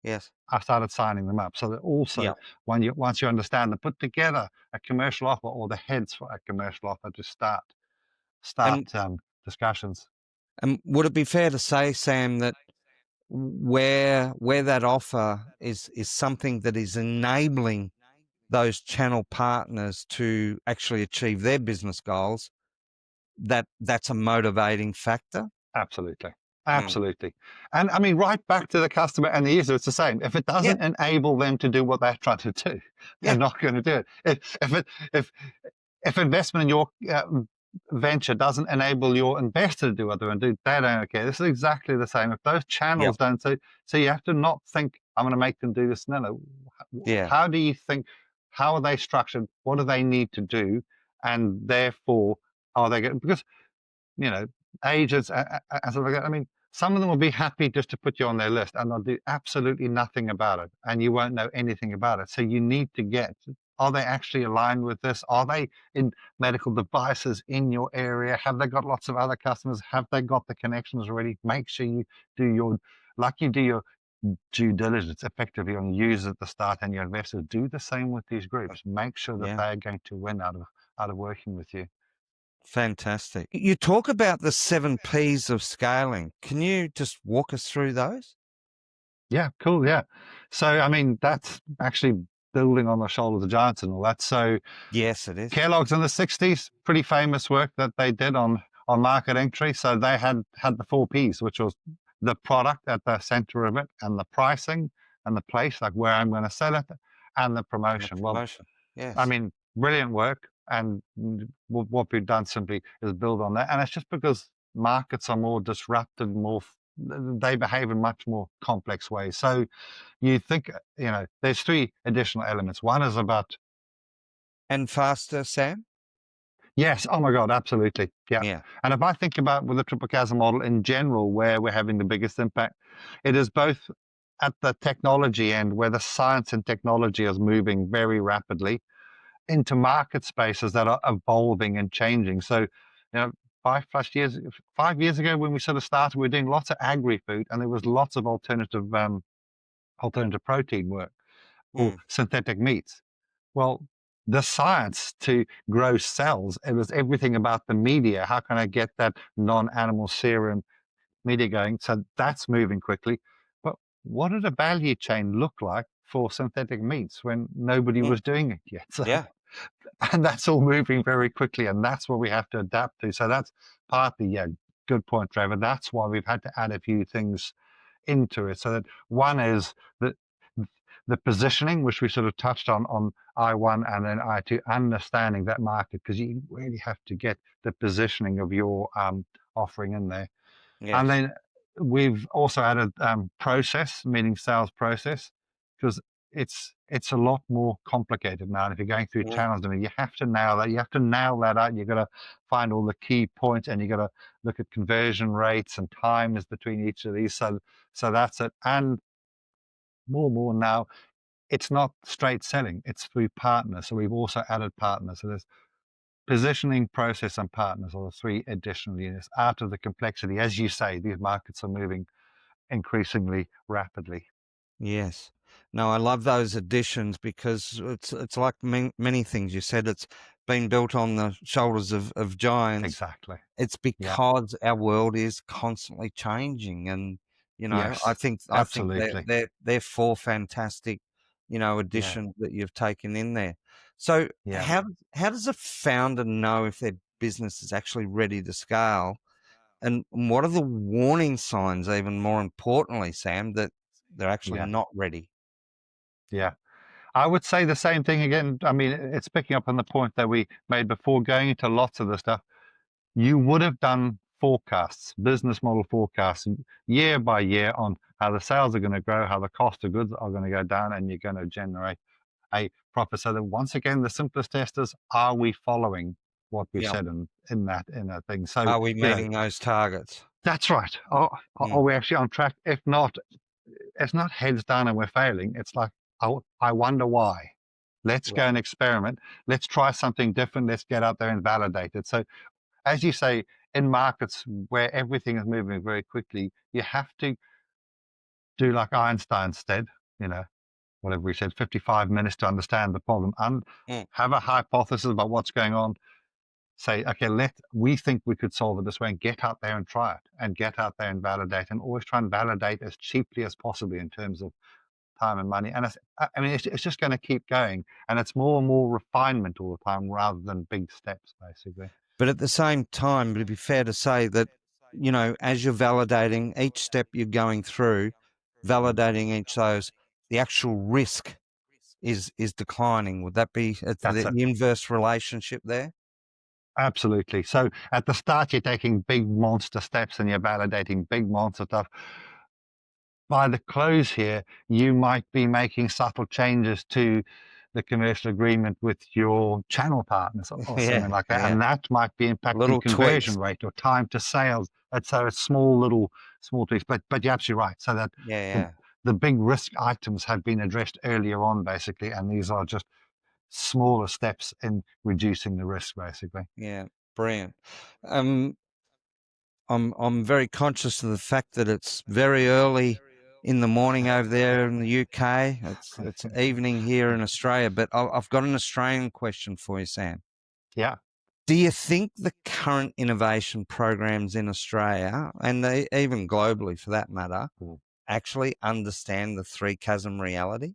Yes. I started signing them up. So that also, Yeah. once you understand them, put together a commercial offer or the heads for a commercial offer to start And discussions. and would it be fair to say, Sam, that where that offer is something that is enabling those channel partners to actually achieve their business goals, that's a motivating factor? Absolutely. Mm. Absolutely. And I mean, right back to the customer and the user, it's the same. If it Yeah. doesn't enable them to do what they're trying to do, they're Yeah. not going to do it. If investment in venture doesn't enable your investor to do what they want to do, they don't care. This is exactly the same. If those Yep. channels don't, so you have to not think, I'm going to make them do this. No, no. Yeah. How do you think, how are they structured? What do they need to do? And therefore, are they going, because, you know, agents, and stuff like that. I mean, some of them will be happy just to put you on their list and they'll do absolutely nothing about it and you won't know anything about it. So you need to get, are they actually aligned with this? Are they in medical devices in your area? Have they got lots of other customers? Have they got the connections already? Make sure you do your, like you do your due diligence effectively on users at the start and your investors. Do the same with these groups. Make sure that Yeah. they're going to win out of working with you. Fantastic. You talk about the 7 Ps of scaling. Can you just walk us through those? Yeah, cool. Yeah. So, I mean, that's actually building on the shoulders of giants and all that. So, Yes, it is. Kellogg's in the 60s, pretty famous work that they did on market entry. So, they had the 4 Ps, which was the product at the center of it, and the pricing, and the place, like where I'm going to sell it, and the And the promotion. Well, promotion. I Yes. mean, brilliant work. And what we've done simply is build on that. And it's just because markets are more disrupted, they behave in much more complex ways. So you think, there's three additional elements. One is about, And faster, Sam? yes, oh my God, absolutely. Yeah. Yeah. And if I think about with the triple chasm model in general, where we're having the biggest impact, it is both at the technology end where the science and technology is moving very rapidly into market spaces that are evolving and changing. So, 5 years ago when we sort of started, we were doing lots of agri-food and there was lots of alternative protein work or Mm. synthetic meats. Well, the science to grow cells, it was everything about the media. How can I get that non-animal serum media going? So that's moving quickly. But what did a value chain look like for synthetic meats when nobody Mm. was doing it yet? So Yeah. and that's all moving very quickly, and that's what we have to adapt to. So that's partly, yeah, good point, Trevor. That's why we've had to add a few things into it. So that one is the positioning, which we sort of touched on I1 and then I2, understanding that market, because you really have to get the positioning of your offering in there. And Yes. then we've also added process, meaning sales process, because it's a lot more complicated now. And if you're going through Mm. channels, I mean, you have to nail that. You have to nail that out. You've got to find all the key points, and you got to look at conversion rates and times between each of these. So that's it. And more now, it's not straight selling; it's through partners. So we've also added partners. So there's positioning, process, and partners are the three additional units out of the complexity. As you say, these markets are moving increasingly rapidly. Yes. No, I love those additions because it's like many things you said. It's been built on the shoulders of giants. Exactly. It's Yeah. because our world is constantly changing, and I Yes. think Absolutely. they're four fantastic, Yeah. additions that you've taken in there. So Yeah. how does a founder know if their business is actually ready to scale? And what are the warning signs, even more importantly, Sam, that they're actually Yeah. not ready? Yeah. I would say the same thing again. I mean, it's picking up on the point that we made before going into lots of the stuff. You would have done forecasts, business model forecasts, year by year on how the sales are going to grow, how the cost of goods are going to go down, and you're going to generate a profit. So that once again, the simplest test is, are we following what we've Yeah. said in that thing? So, Are we meeting those targets? that's right. Are Mm. we actually on track? If not, it's not heads down and we're failing. It's like, I wonder why. Let's Yeah. go and experiment. Let's try something different. Let's get out there and validate it. So, as you say, in markets where everything is moving very quickly, you have to do like Einstein said, you know, whatever we said, 55 minutes to understand the problem and Mm. have a hypothesis about what's going on. Say, okay, we think we could solve it this way, and get out there and try it and get out there and validate, and always try and validate as cheaply as possible in terms of time and money. And I mean, it's just going to keep going, and it's more and more refinement all the time rather than big steps, basically. But at the same time, it'd be fair to say that, as you're validating each step you're going through, validating each those, the actual risk is declining. Would that be it's That's the it. inverse relationship there? Absolutely. So at the start, you're taking big monster steps and you're validating big monster stuff. By the close here, you might be making subtle changes to the commercial agreement with your channel partners or something Yeah, like that. yeah. And that might be impacting Little conversion tweaks. rate or time to sales. And so it's small tweaks, but you're absolutely right. So that Yeah, the, yeah, the big risk items have been addressed earlier on, basically. And these are just smaller steps in reducing the risk, basically. yeah. Brilliant. Um, I'm very conscious of the fact that it's very early in the morning over there in the UK. It's evening here in Australia, but I've got an Australian question for you, Sam. Yeah. Do you think the current innovation programs in Australia, and even globally for that matter, actually understand the three chasm reality?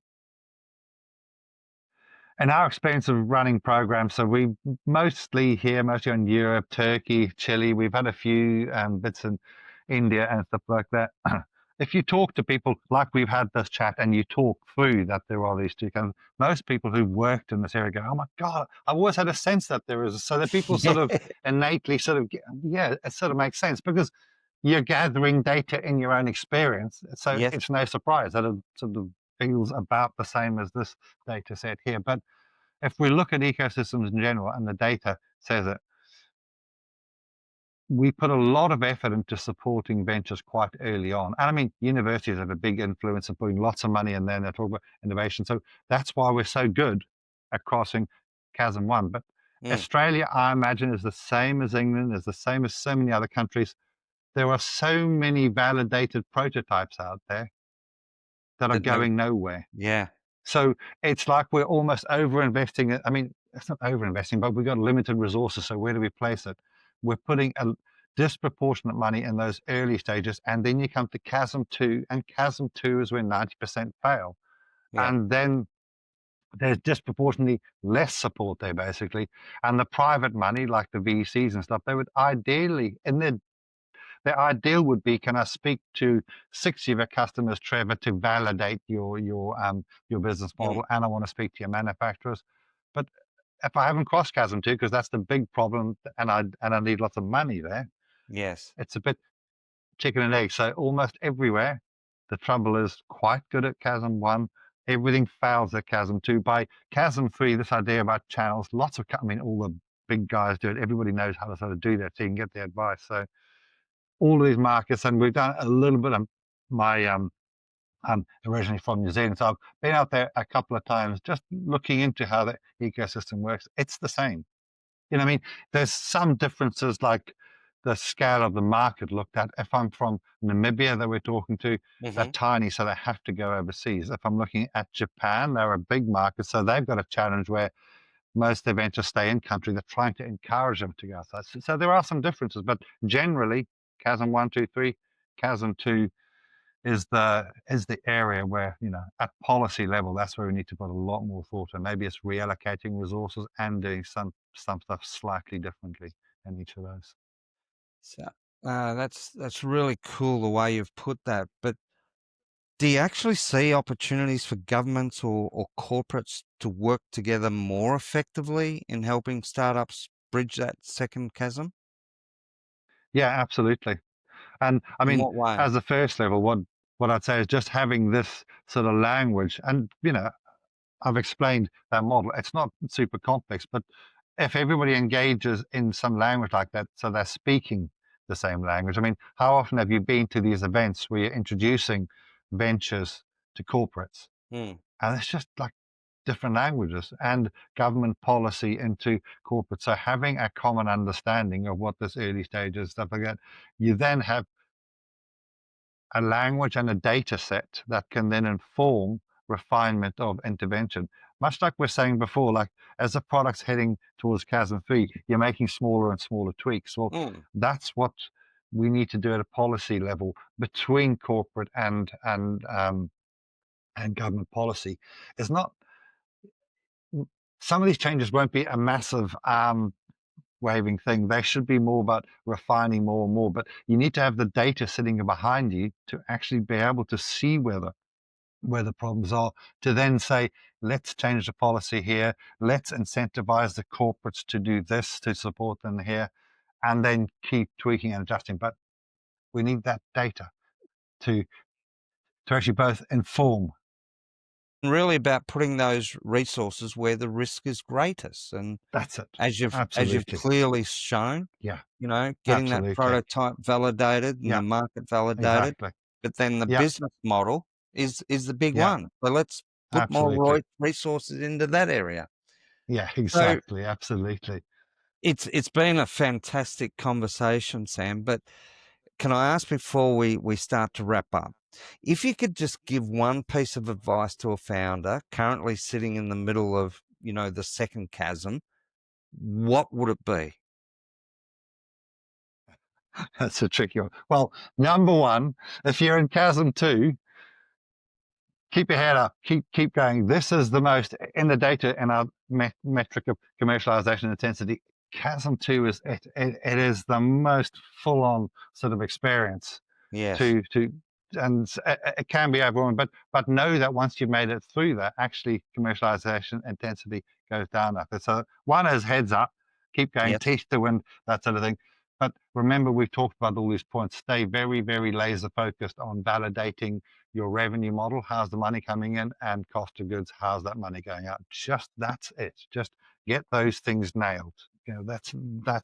In our experience of running programs, so we mostly here, mostly on Europe, Turkey, Chile. We've had a few bits in India and stuff like that. If you talk to people like we've had this chat and you talk through that there are these two kinds, most people who've worked in this area go, "Oh my God, I've always had a sense that there is." So that people sort of innately sort of, yeah, it sort of makes sense because you're gathering data in your own experience. So Yes. it's no surprise that it sort of feels about the same as this data set here. But if we look at ecosystems in general, and the data says it, we put a lot of effort into supporting ventures quite early on. And I mean, universities have a big influence of putting lots of money in there and they talk about innovation. So that's why we're so good at crossing Chasm 1. But Mm, Australia, I imagine, is the same as England, is the same as so many other countries. There are so many validated prototypes out there that are that never, going nowhere. yeah, So it's like we're almost over-investing. I mean, it's not over-investing, but we've got limited resources. So where do we place it? We're putting a disproportionate money in those early stages, and then you come to Chasm 2, and Chasm 2 is where 90% fail. yeah, And then there's disproportionately less support there, basically. And the private money, like the VCs and stuff, they would ideally, in their ideal would be, can I speak to 60 of your customers, Trevor, to validate your business mm, model, and I want to speak to your manufacturers. But if I haven't crossed chasm two, because that's the big problem, and I need lots of money there, yes. it's a bit chicken and egg. So almost everywhere, the trouble is quite good at chasm one. Everything fails at chasm two. By chasm three, this idea about channels, I mean, all the big guys do it. Everybody knows how to sort of do that, so you can get the advice. So all of these markets, and we've done a little bit of my I'm originally from New Zealand, so I've been out there a couple of times just looking into how the ecosystem works. It's the same. You know what I mean? There's some differences like the scale of the market looked at. If I'm from Namibia that we're talking to, they're Hmm. tiny, so they have to go overseas. If I'm looking at Japan, they're a big market, so they've got a challenge where most of the ventures stay in country. They're trying to encourage them to go outside. So there are some differences, but generally, chasm one, two, three, chasm two is the area where, at policy level, that's where we need to put a lot more thought, and maybe it's reallocating resources and doing some stuff slightly differently in each of those. So that's really cool the way you've put that. But do you actually see opportunities for governments or corporates to work together more effectively in helping startups bridge that second chasm? Yeah, absolutely. And I In mean, what way? as the first level, what I'd say is just having this sort of language, and I've explained that model. It's not super complex, but if everybody engages in some language like that, so they're speaking the same language. I mean, how often have you been to these events where you're introducing ventures to corporates? Mm, And it's just like different languages and government policy into corporate. So having a common understanding of what this early stage is, stuff like that, you then have a language and a data set that can then inform refinement of intervention. Much like we're saying before, like as the product's heading towards chasm three, you're making smaller and smaller tweaks. Well, mm. that's what we need to do at a policy level between corporate and government policy. Is not Some of these changes won't be a massive waving thing. They should be more about refining more and more. But you need to have the data sitting behind you to actually be able to see whether where the problems are, to then say, let's change the policy here, let's incentivize the corporates to do this to support them here, and then keep tweaking and adjusting. But we need that data to actually both inform. Really about putting those resources where the risk is greatest. And That's it. as you've Absolutely. clearly shown, Yeah. getting that Absolutely. prototype validated and Yeah. the market validated, Exactly. but then the Yeah. business model is the big Yeah. one. So let's put more Absolutely. resources into that area. Yeah. So Exactly. Absolutely. it's been a fantastic conversation, Sam, but can I ask before we start to wrap up, if you could just give one piece of advice to a founder currently sitting in the middle of, the second chasm, what would it be? That's a tricky one. Well, number one, if you're in chasm 2, keep your head up, keep going. This is the most in the data in our metric of commercialization intensity. Chasm 2 is it is the most full on sort of experience Yes. to and it can be overwhelming, but know that once you've made it through that, actually commercialization intensity goes down after. So one is heads up, keep going, Yes. teeth to wind, that sort of thing. But remember, we've talked about all these points. Stay very, very laser focused on validating your revenue model. How's the money coming in, and cost of goods? How's that money going out? That's it. Just get those things nailed. That's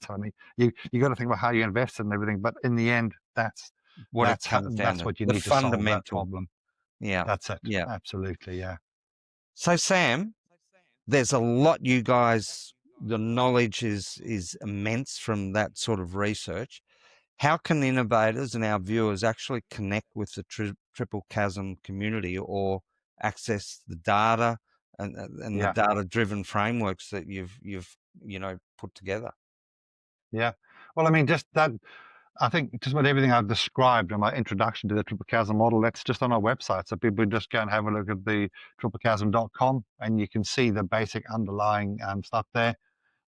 I mean, you got to think about how you invest and everything, but in the end, that's What it comes down that's to, what you the need to solve that fundamental. problem. Yeah. That's it. Yeah. Absolutely. Yeah. So Sam, there's a lot you guys, the knowledge is immense from that sort of research. How can innovators and our viewers actually connect with the Triple Chasm community or access the data and the Yeah. data-driven frameworks that you've put together? Yeah. Well, I mean, just that, I think just about everything I've described in my introduction to the Triple Chasm model, that's just on our website. So people just go and have a look at the triplechasm.com and you can see the basic underlying stuff there.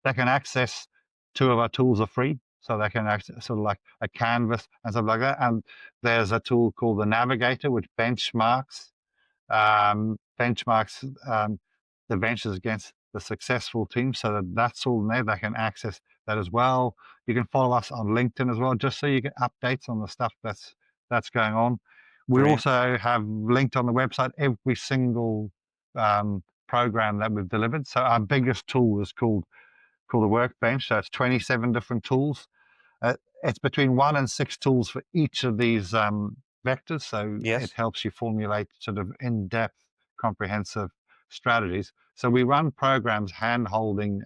They can access 2 of our tools are free. So they can access sort of like a canvas and stuff like that. And there's a tool called the Navigator, which benchmarks the ventures against the successful team, so that's all in there. They can access that as well. You can follow us on LinkedIn as well, just so you get updates on the stuff that's going on. We Brilliant. also have linked on the website every single program that we've delivered. So our biggest tool is called the Workbench. So it's 27 different tools. It's between 1 and 6 tools for each of these vectors. So it Yes. helps you formulate sort of in-depth, comprehensive strategies. So we run programs hand-holding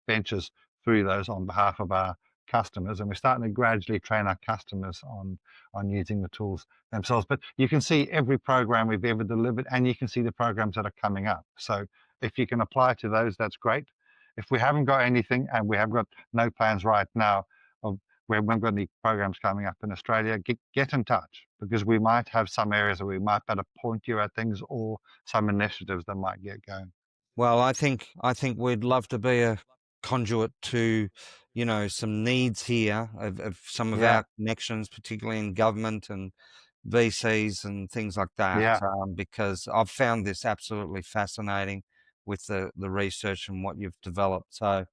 ventures through those on behalf of our customers, and we're starting to gradually train our customers on using the tools themselves. But you can see every program we've ever delivered, and you can see the programs that are coming up. So if you can apply to those, that's great. If we haven't got anything, and we have got no plans right now of we haven't got any programs coming up in Australia, get in touch, because we might have some areas where we might better point you at things, or some initiatives that might get going. Well, I think we'd love to be a conduit to, some needs here of some of Yeah, our connections, particularly in government and VCs and things like that, yeah. because I've found this absolutely fascinating with the research and what you've developed. So,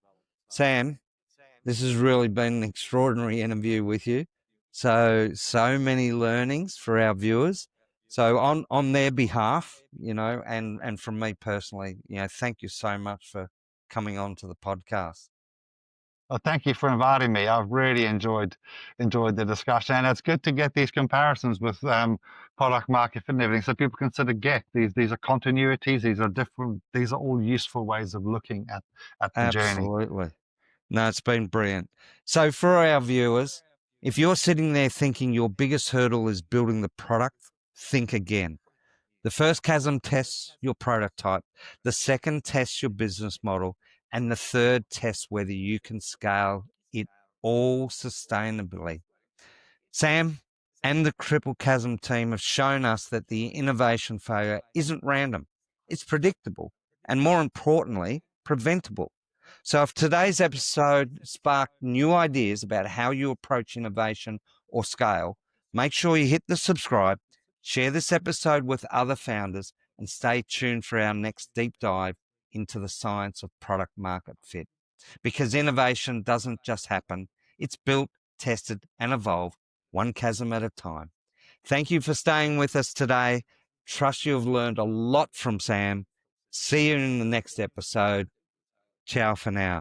Sam, this has really been an extraordinary interview with you. So many learnings for our viewers. So on their behalf, and from me personally, thank you so much for coming on to the podcast. Well, thank you for inviting me. I've really enjoyed the discussion, and it's good to get these comparisons with product market fit and everything, so people can sort of get these are continuities, these are different, these are all useful ways of looking at the journey. Absolutely. No, it's been brilliant. So for our viewers, if you're sitting there thinking your biggest hurdle is building the product, think again. The first chasm tests your prototype. The second tests your business model. And the third tests whether you can scale it all sustainably. Sam and the Triple Chasm team have shown us that the innovation failure isn't random. It's predictable and, more importantly, preventable. So if today's episode sparked new ideas about how you approach innovation or scale, make sure you hit the subscribe Share this episode with other founders and stay tuned for our next deep dive into the science of product market fit. Because innovation doesn't just happen, it's built, tested, and evolved one chasm at a time. Thank you for staying with us today. Trust you have learned a lot from Sam. See you in the next episode. Ciao for now.